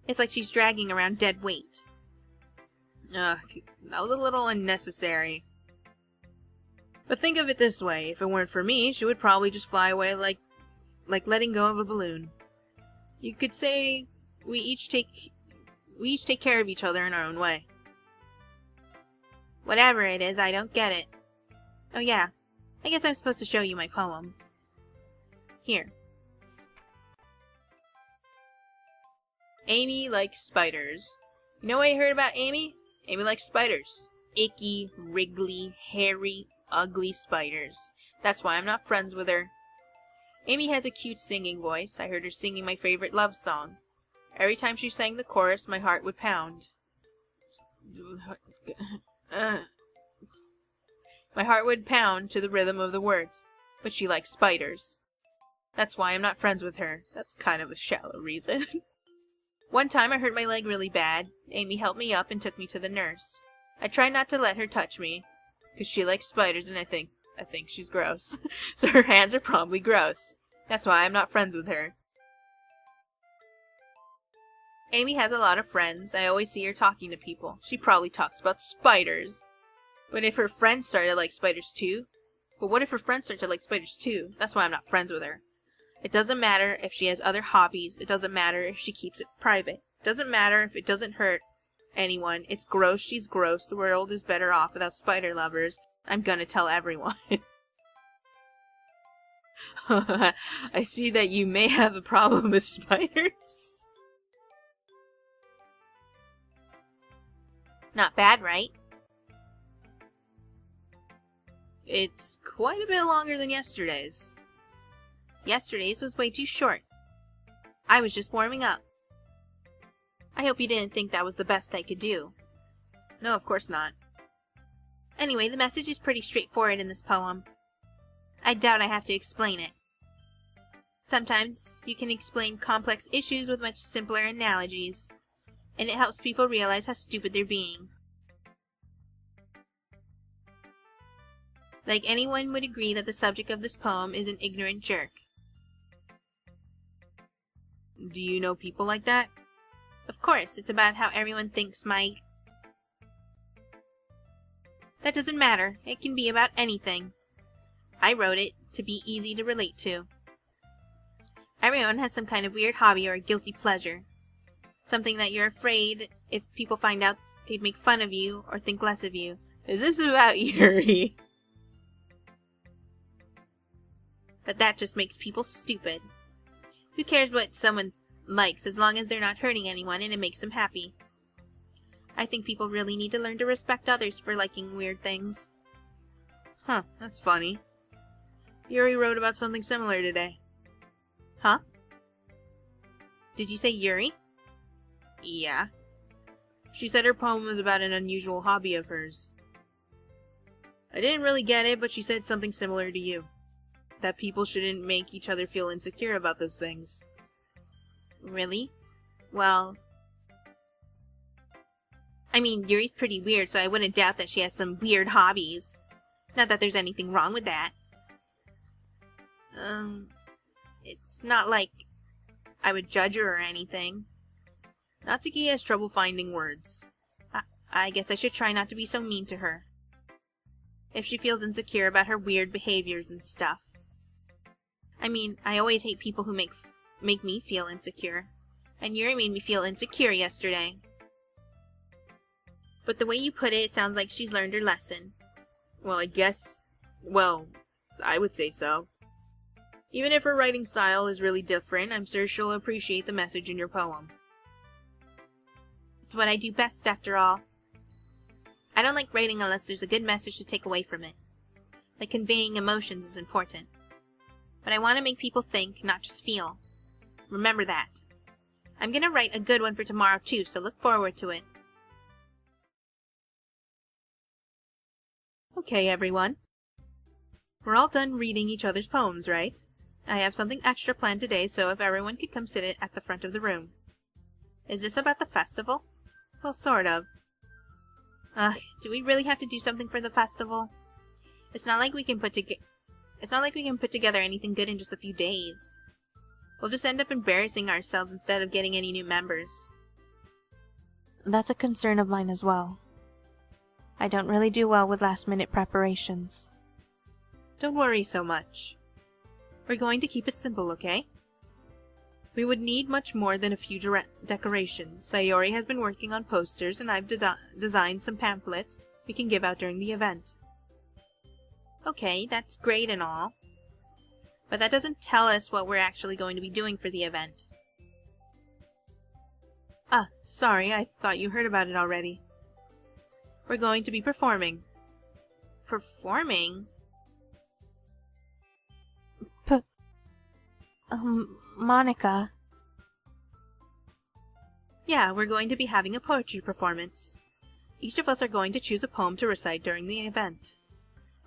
It's like she's dragging around dead weight. Ugh, that was a little unnecessary. But think of it this way, if it weren't for me, she would probably just fly away like letting go of a balloon. You could say we each take care of each other in our own way. Whatever it is, I don't get it. Oh yeah, I guess I'm supposed to show you my poem. Here. Amy likes spiders. You know what I heard about Amy? Amy likes spiders. Icky, wriggly, hairy, ugly spiders. That's why I'm not friends with her. Amy has a cute singing voice. I heard her singing my favorite love song. Every time she sang the chorus, my heart would pound. My heart would pound to the rhythm of the words. But she likes spiders. That's why I'm not friends with her. That's kind of a shallow reason. One time I hurt my leg really bad. Amy helped me up and took me to the nurse. I tried not to let her touch me, because she likes spiders and I think she's gross. So her hands are probably gross. That's why I'm not friends with her. Amy has a lot of friends. I always see her talking to people. She probably talks about spiders. But if her friends start to like spiders too? But what if her friends start to like spiders too? That's why I'm not friends with her. It doesn't matter if she has other hobbies. It doesn't matter if she keeps it private. It doesn't matter if it doesn't hurt anyone. It's gross. She's gross. The world is better off without spider lovers. I'm gonna tell everyone. I see that you may have a problem with spiders. Not bad, right? It's quite a bit longer than yesterday's. Yesterday's was way too short. I was just warming up. I hope you didn't think that was the best I could do. No, of course not. Anyway, the message is pretty straightforward in this poem. I doubt I have to explain it. Sometimes you can explain complex issues with much simpler analogies, and it helps people realize how stupid they're being. Like anyone would agree that the subject of this poem is an ignorant jerk. Do you know people like that? Of course, it's about how everyone thinks my... That doesn't matter. It can be about anything. I wrote it to be easy to relate to. Everyone has some kind of weird hobby or a guilty pleasure. Something that you're afraid if people find out they'd make fun of you or think less of you. Is this about Yuri? But that just makes people stupid. Who cares what someone likes as long as they're not hurting anyone and it makes them happy? I think people really need to learn to respect others for liking weird things. Huh, that's funny. Yuri wrote about something similar today. Huh? Did you say Yuri? Yeah. She said her poem was about an unusual hobby of hers. I didn't really get it, but she said something similar to you. that people shouldn't make each other feel insecure about those things. Really? Well, I mean, Yuri's pretty weird, so I wouldn't doubt that she has some weird hobbies. Not that there's anything wrong with that. It's not like I would judge her or anything. Natsuki has trouble finding words. I guess I should try not to be so mean to her. If she feels insecure about her weird behaviors and stuff. I mean, I always hate people who make me feel insecure. And Yuri made me feel insecure yesterday. But the way you put it, it sounds like she's learned her lesson. Well, I would say so. Even if her writing style is really different, I'm sure she'll appreciate the message in your poem. It's what I do best, after all. I don't like writing unless there's a good message to take away from it. Like conveying emotions is important. But I want to make people think, not just feel. Remember that. I'm gonna write a good one for tomorrow too, so look forward to it. Okay, everyone. We're all done reading each other's poems, right? I have something extra planned today, so if everyone could come sit at the front of the room. Is this about the festival? Well, sort of. Do we really have to do something for the festival? It's not like we can put together anything good in just a few days. We'll just end up embarrassing ourselves instead of getting any new members. That's a concern of mine as well. I don't really do well with last-minute preparations. Don't worry so much. We're going to keep it simple, okay? We would need much more than a few decorations. Sayori has been working on posters, and I've designed some pamphlets we can give out during the event. Okay, that's great and all. But that doesn't tell us what we're actually going to be doing for the event. Sorry, I thought you heard about it already. We're going to be performing. Performing? Monika. Yeah, we're going to be having a poetry performance. Each of us are going to choose a poem to recite during the event.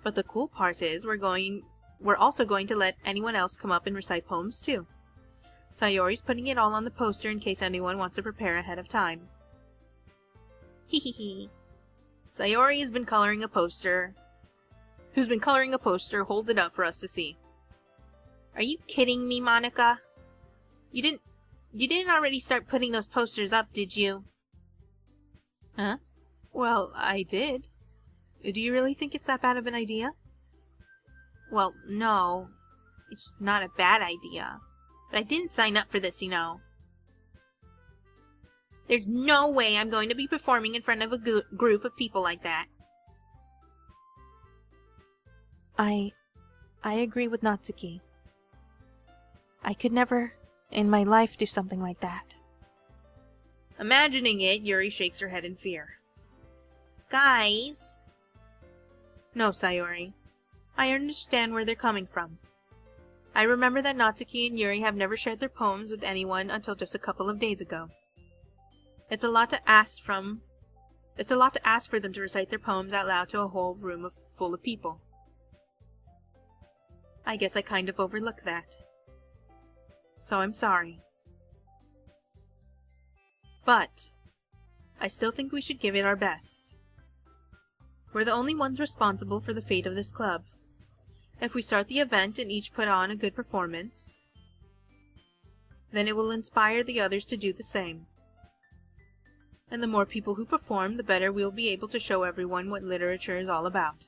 But the cool part is we're also going to let anyone else come up and recite poems too. Sayori's putting it all on the poster in case anyone wants to prepare ahead of time. Hehehe. Sayori has been coloring a poster. Who's been coloring a poster holds it up for us to see. Are you kidding me, Monika? You didn't already start putting those posters up, did you? Huh? Well, I did. Do you really think it's that bad of an idea? Well, no. It's not a bad idea. But I didn't sign up for this, you know. There's no way I'm going to be performing in front of a group of people like that. I agree with Natsuki. I could never, in my life, do something like that. Imagining it, Yuri shakes her head in fear. Guys! No, Sayori. I understand where they're coming from. I remember that Natsuki and Yuri have never shared their poems with anyone until just a couple of days ago. It's a lot to ask for them to recite their poems out loud to a whole room full of people. I guess I kind of overlooked that. So I'm sorry. But I still think we should give it our best. We're the only ones responsible for the fate of this club. If we start the event and each put on a good performance, then it will inspire the others to do the same. And the more people who perform, the better we'll be able to show everyone what literature is all about.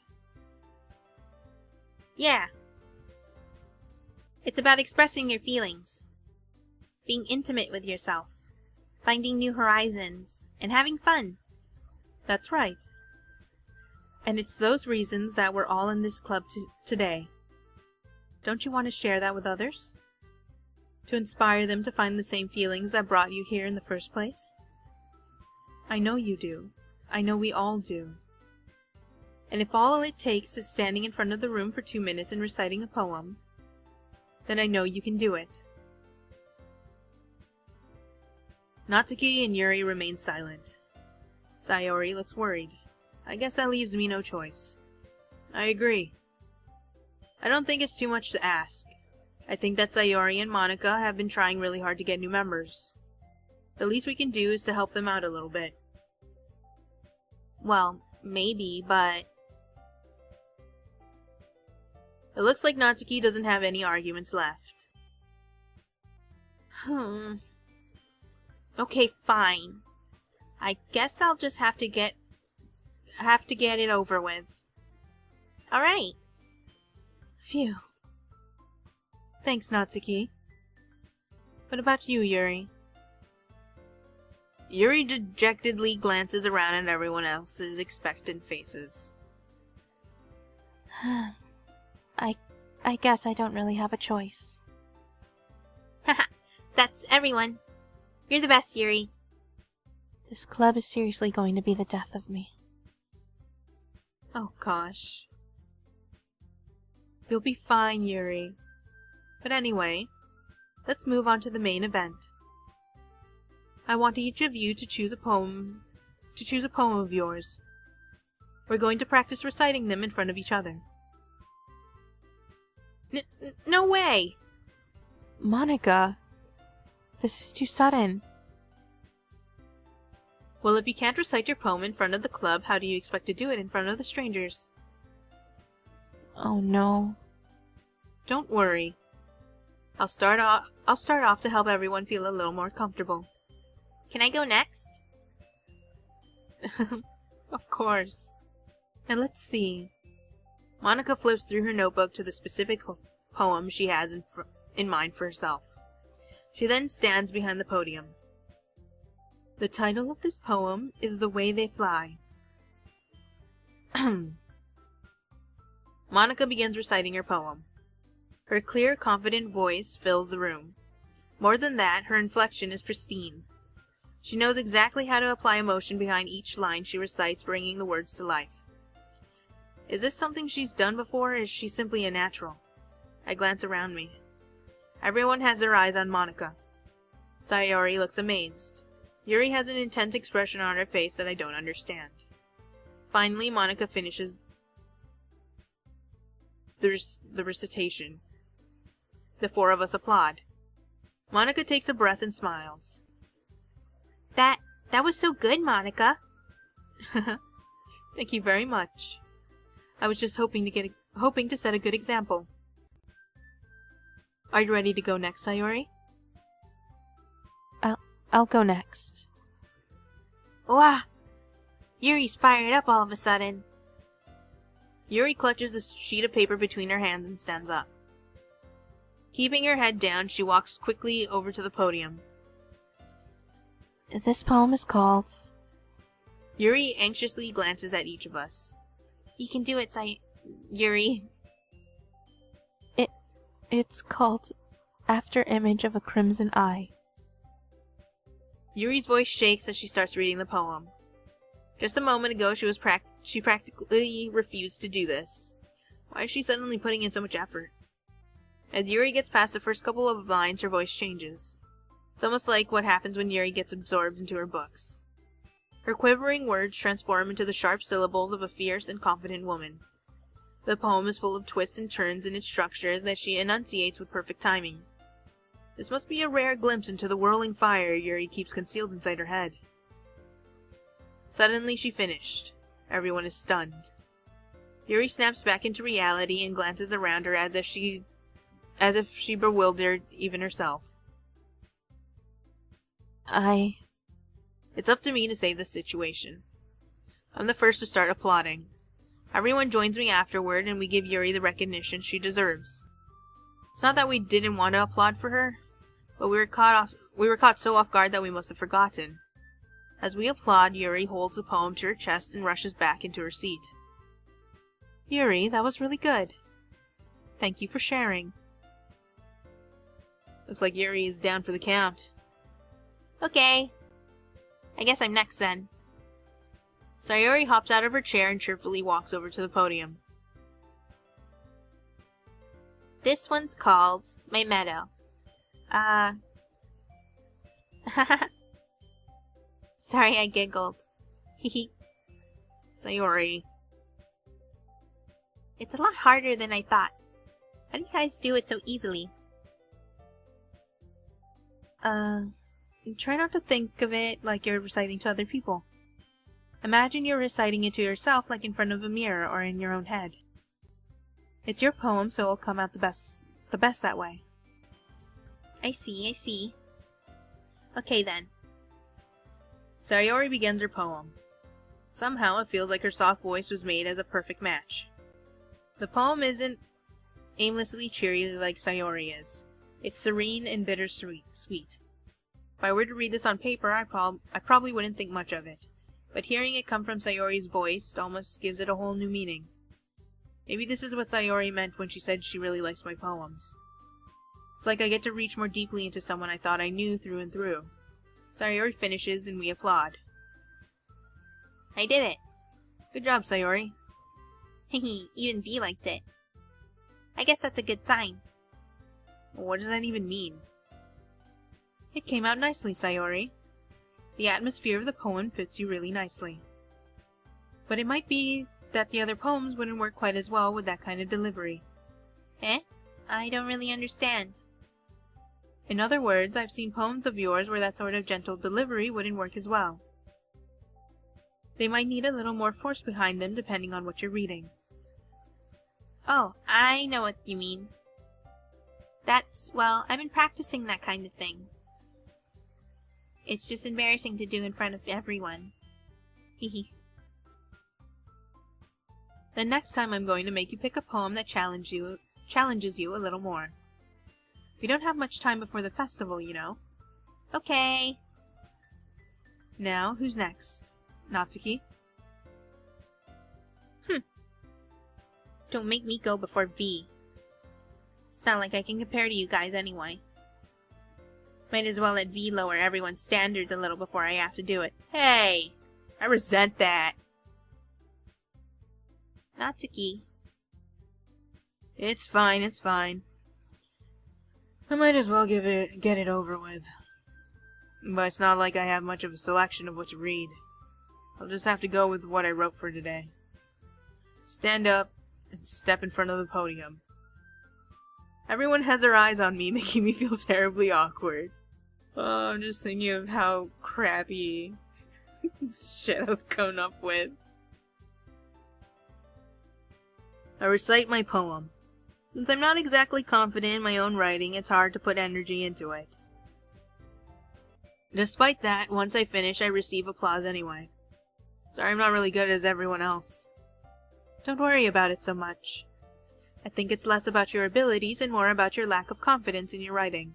Yeah. It's about expressing your feelings, being intimate with yourself, finding new horizons, and having fun. That's right. And it's those reasons that we're all in this club today. Don't you want to share that with others? To inspire them to find the same feelings that brought you here in the first place? I know you do. I know we all do. And if all it takes is standing in front of the room for 2 minutes and reciting a poem, then I know you can do it. Natsuki and Yuri remain silent. Sayori looks worried. I guess that leaves me no choice. I agree. I don't think it's too much to ask. I think that Sayori and Monika have been trying really hard to get new members. The least we can do is to help them out a little bit. Well, maybe, but... It looks like Natsuki doesn't have any arguments left. Okay, fine. I guess I'll just have to get it over with. Alright. Phew. Thanks, Natsuki. What about you, Yuri? Yuri dejectedly glances around at everyone else's expectant faces. I guess I don't really have a choice. Haha, that's everyone. You're the best, Yuri. This club is seriously going to be the death of me. Oh gosh. You'll be fine, Yuri. But anyway, let's move on to the main event. I want each of you to choose a poem of yours. We're going to practice reciting them in front of each other. No way! Monika, this is too sudden. Well, if you can't recite your poem in front of the club, how do you expect to do it in front of the strangers? Oh no. Don't worry. I'll start off to help everyone feel a little more comfortable. Can I go next? Of course. And let's see. Monika flips through her notebook to the specific poem she has in mind for herself. She then stands behind the podium. The title of this poem is The Way They Fly. Monika begins reciting her poem. Her clear, confident voice fills the room. More than that, her inflection is pristine. She knows exactly how to apply emotion behind each line she recites, bringing the words to life. Is this something she's done before, or is she simply a natural? I glance around me. Everyone has their eyes on Monika. Sayori looks amazed. Yuri has an intense expression on her face that I don't understand. Finally, Monika finishes the recitation. The four of us applaud. Monika takes a breath and smiles. That was so good, Monika. Thank you very much. I was just hoping to set a good example. Are you ready to go next, Sayori? I'll go next. Wow! Yuri's fired up all of a sudden. Yuri clutches a sheet of paper between her hands and stands up. Keeping her head down, she walks quickly over to the podium. This poem is called... Yuri anxiously glances at each of us. You can do it, Yuri. It's called After Image of a Crimson Eye. Yuri's voice shakes as she starts reading the poem. Just a moment ago, she practically refused to do this. Why is she suddenly putting in so much effort? As Yuri gets past the first couple of lines, her voice changes. It's almost like what happens when Yuri gets absorbed into her books. Her quivering words transform into the sharp syllables of a fierce and confident woman. The poem is full of twists and turns in its structure that she enunciates with perfect timing. This must be a rare glimpse into the whirling fire Yuri keeps concealed inside her head. Suddenly she finished. Everyone is stunned. Yuri snaps back into reality and glances around her as if she bewildered even herself. It's up to me to save the situation. I'm the first to start applauding. Everyone joins me afterward and we give Yuri the recognition she deserves. It's not that we didn't want to applaud for her, but we were caught so off guard that we must have forgotten. As we applaud, Yuri holds the poem to her chest and rushes back into her seat. Yuri, that was really good. Thank you for sharing. Looks like Yuri is down for the count. Okay. I guess I'm next then. Sayori hops out of her chair and cheerfully walks over to the podium. This one's called My Meadow. Sorry, I giggled. Hehe. Sayori. It's a lot harder than I thought. How do you guys do it so easily? Try not to think of it like you're reciting to other people. Imagine you're reciting it to yourself like in front of a mirror or in your own head. It's your poem, so it'll come out the best that way. I see. Okay then. Sayori begins her poem. Somehow it feels like her soft voice was made as a perfect match. The poem isn't aimlessly cheery like Sayori is. It's serene and bittersweet. If I were to read this on paper, I probably wouldn't think much of it. But hearing it come from Sayori's voice almost gives it a whole new meaning. Maybe this is what Sayori meant when she said she really likes my poems. It's like I get to reach more deeply into someone I thought I knew through and through. Sayori finishes and we applaud. I did it. Good job, Sayori. Hehe, even V liked it. I guess that's a good sign. What does that even mean? It came out nicely, Sayori. The atmosphere of the poem fits you really nicely. But it might be that the other poems wouldn't work quite as well with that kind of delivery. Eh? I don't really understand. In other words, I've seen poems of yours where that sort of gentle delivery wouldn't work as well. They might need a little more force behind them depending on what you're reading. Oh, I know what you mean. Well, I've been practicing that kind of thing. It's just embarrassing to do in front of everyone. Hehe. The next time I'm going to make you pick a poem that challenges you a little more. We don't have much time before the festival, you know. Okay. Now, who's next? Natsuki? Don't make me go before V. It's not like I can compare to you guys anyway. Might as well let V lower everyone's standards a little before I have to do it. Hey! I resent that. Natsuki. It's fine. I might as well get it over with. But it's not like I have much of a selection of what to read. I'll just have to go with what I wrote for today. Stand up and step in front of the podium. Everyone has their eyes on me, making me feel terribly awkward. Oh, I'm just thinking of how crappy shit I was coming up with. I recite my poem. Since I'm not exactly confident in my own writing, it's hard to put energy into it. Despite that, once I finish, I receive applause anyway. Sorry I'm not really good as everyone else. Don't worry about it so much. I think it's less about your abilities and more about your lack of confidence in your writing.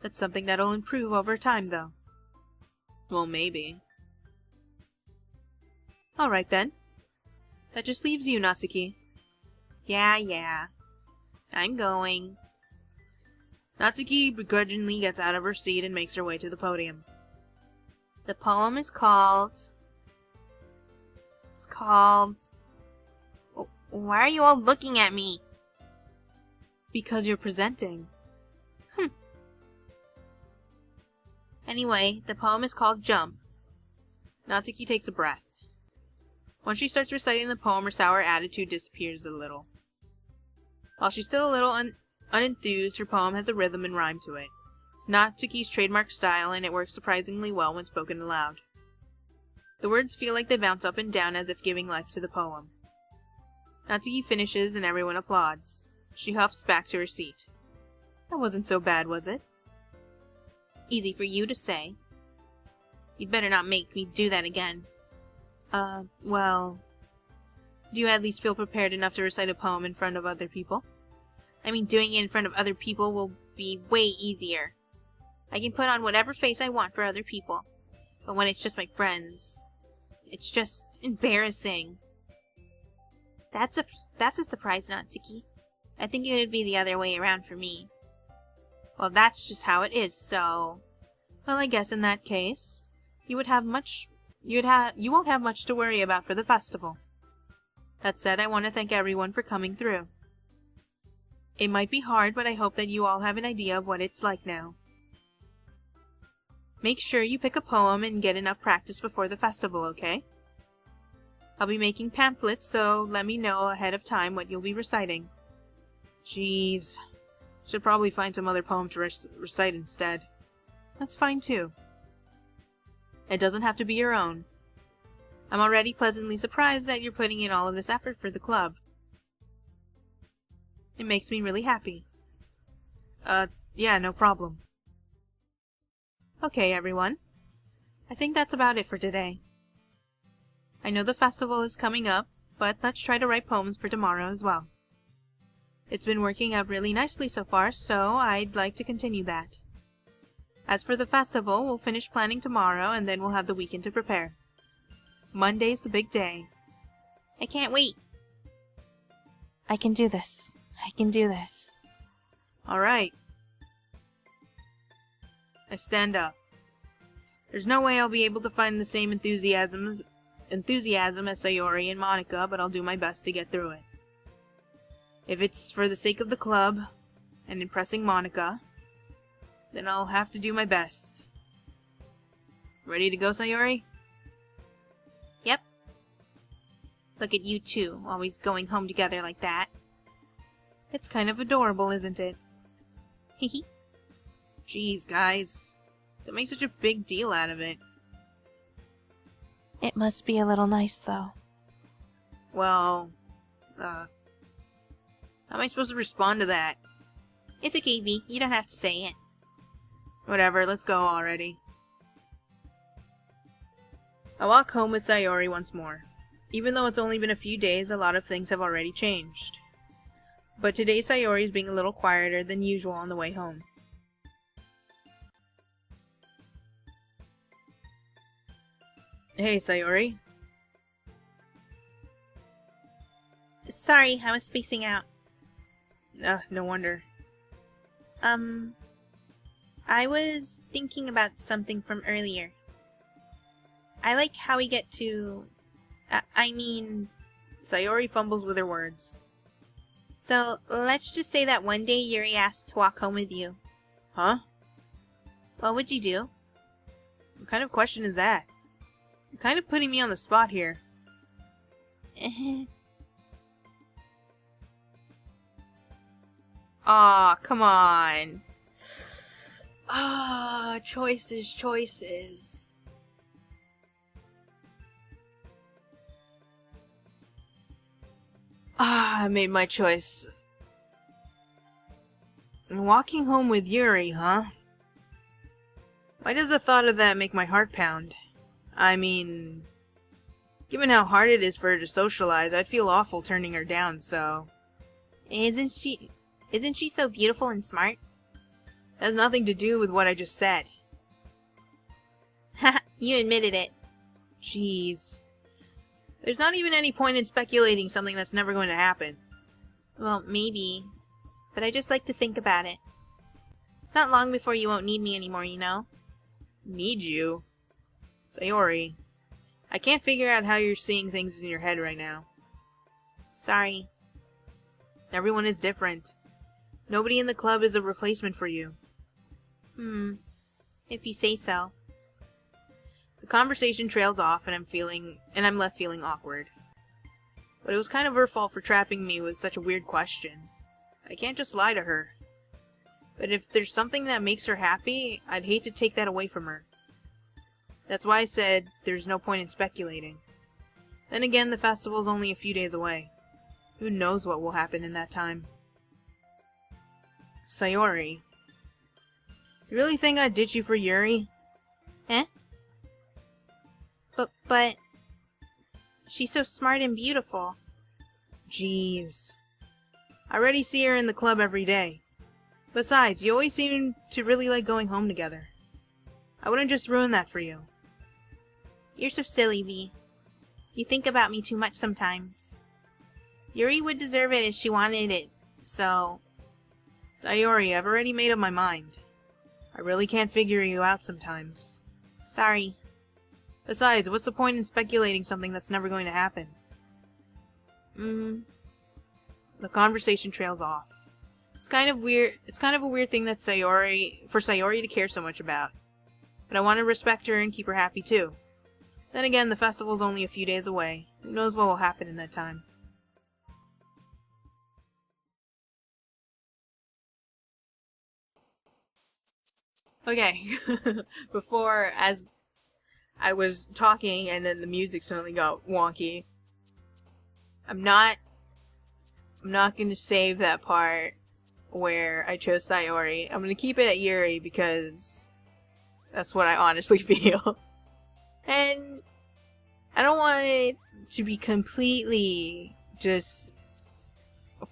That's something that'll improve over time, though. Well, maybe. Alright then. That just leaves you, Natsuki. Yeah. I'm going. Natsuki begrudgingly gets out of her seat and makes her way to the podium. The poem is called... Why are you all looking at me? Because you're presenting. Anyway, the poem is called Jump. Natsuki takes a breath. Once she starts reciting the poem, her sour attitude disappears a little. While she's still a little unenthused, her poem has a rhythm and rhyme to it. It's Natsuki's trademark style, and it works surprisingly well when spoken aloud. The words feel like they bounce up and down as if giving life to the poem. Natsuki finishes and everyone applauds. She huffs back to her seat. That wasn't so bad, was it? Easy for you to say. You'd better not make me do that again. Well... Do you at least feel prepared enough to recite a poem in front of other people? I mean, doing it in front of other people will be way easier. I can put on whatever face I want for other people. But when it's just my friends, it's just embarrassing. That's a surprise, Natsuki. I think it would be the other way around for me. Well, that's just how it is, so... Well, I guess in that case, you won't have much to worry about for the festival. That said, I want to thank everyone for coming through. It might be hard, but I hope that you all have an idea of what it's like now. Make sure you pick a poem and get enough practice before the festival, okay? I'll be making pamphlets, so let me know ahead of time what you'll be reciting. Jeez. Should probably find some other poem to recite instead. That's fine too. It doesn't have to be your own. I'm already pleasantly surprised that you're putting in all of this effort for the club. It makes me really happy. Yeah, no problem. Okay, everyone. I think that's about it for today. I know the festival is coming up, but let's try to write poems for tomorrow as well. It's been working out really nicely so far, so I'd like to continue that. As for the festival, we'll finish planning tomorrow, and then we'll have the weekend to prepare. Monday's the big day. I can't wait. I can do this. I can do this. Alright. I stand up. There's no way I'll be able to find the same enthusiasm as Sayori and Monika, but I'll do my best to get through it. If it's for the sake of the club and impressing Monika, then I'll have to do my best. Ready to go, Sayori? Yep. Look at you two, always going home together like that. It's kind of adorable, isn't it? Hehe. Jeez, guys. Don't make such a big deal out of it. It must be a little nice, though. Well, how am I supposed to respond to that? It's okay, V. You don't have to say it. Whatever, let's go already. I walk home with Sayori once more. Even though it's only been a few days, a lot of things have already changed. But today Sayori is being a little quieter than usual on the way home. Hey, Sayori. Sorry, I was spacing out. No wonder. I was thinking about something from earlier. I like how we get to... I mean... Sayori fumbles with her words. So, let's just say that one day Yuri asked to walk home with you. Huh? What would you do? What kind of question is that? You're kind of putting me on the spot here. Aw, come on. Choices. I made my choice. Walking home with Yuri, huh? Why does the thought of that make my heart pound? I mean, given how hard it is for her to socialize, I'd feel awful turning her down, so... Isn't she so beautiful and smart? It has nothing to do with what I just said. Haha, you admitted it. Jeez. There's not even any point in speculating something that's never going to happen. Well, maybe. But I just like to think about it. It's not long before you won't need me anymore, you know? Need you? Sayori, I can't figure out how you're seeing things in your head right now. Sorry. Everyone is different. Nobody in the club is a replacement for you. If you say so. The conversation trails off and I'm left feeling awkward. But it was kind of her fault for trapping me with such a weird question. I can't just lie to her. But if there's something that makes her happy, I'd hate to take that away from her. That's why I said there's no point in speculating. Then again, the festival's only a few days away. Who knows what will happen in that time? Sayori. You really think I'd ditch you for Yuri? Eh? But... she's so smart and beautiful. Jeez. I already see her in the club every day. Besides, you always seem to really like going home together. I wouldn't just ruin that for you. You're so silly, V. You think about me too much sometimes. Yuri would deserve it if she wanted it, so... Sayori, I've already made up my mind. I really can't figure you out sometimes. Sorry. Besides, what's the point in speculating something that's never going to happen? The conversation trails off. It's kind of a weird thing that for Sayori to care so much about. But I want to respect her and keep her happy too. Then again, the festival's only a few days away. Who knows what will happen in that time? Okay. Before, as I was talking and then the music suddenly got wonky. I'm not gonna save that part where I chose Sayori. I'm gonna keep it at Yuri because that's what I honestly feel. And I don't want it to be completely just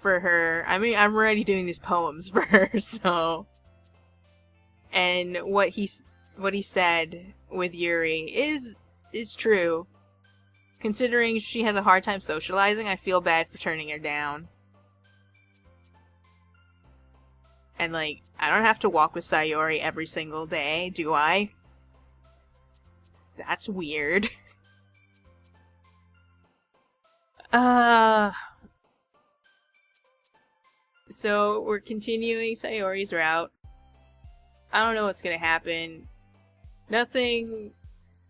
for her. I mean, I'm already doing these poems for her, so. And what he said with Yuri is true. Considering she has a hard time socializing, I feel bad for turning her down. And like, I don't have to walk with Sayori every single day, do I? That's weird. So we're continuing Sayori's route. I don't know what's gonna happen. Nothing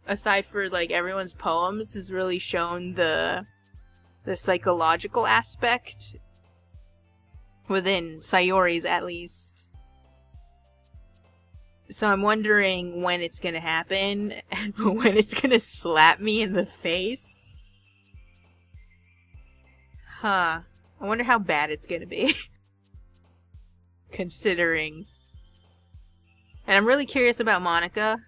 aside for like everyone's poems has really shown the psychological aspect within Sayori's, at least. So I'm wondering when it's gonna happen, when it's gonna slap me in the face. Huh. I wonder how bad it's gonna be. Considering. And I'm really curious about Monika.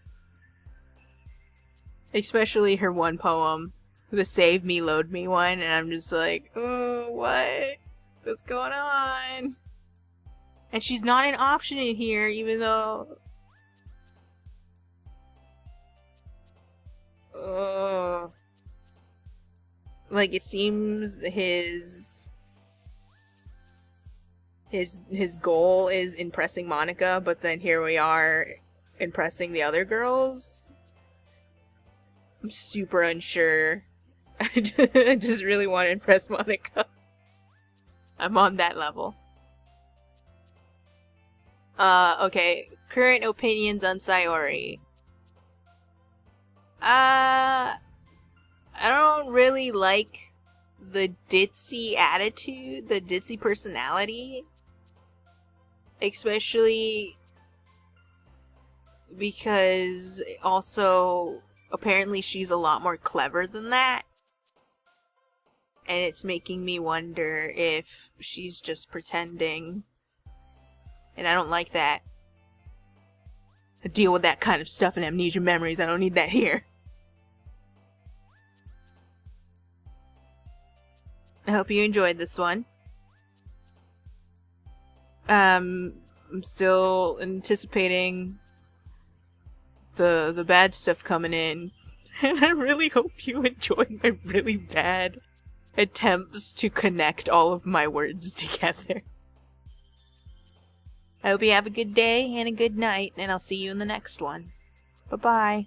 Especially her one poem. The Save Me, Load Me one. And I'm just like, oh, what? What's going on? And she's not an option in here, even though... Oh. Like, it seems his goal is impressing Monika, but then here we are impressing the other girls. I'm super unsure. I just really want to impress Monika. I'm on that level. Okay. Current opinions on Sayori. I don't really like the ditzy attitude, the ditzy personality. Especially because also apparently she's a lot more clever than that. And it's making me wonder if she's just pretending. And I don't like that. I deal with that kind of stuff in Amnesia Memories. I don't need that here. I hope you enjoyed this one. I'm still anticipating the bad stuff coming in. And I really hope you enjoyed my really bad attempts to connect all of my words together. I hope you have a good day and a good night, and I'll see you in the next one. Bye-bye.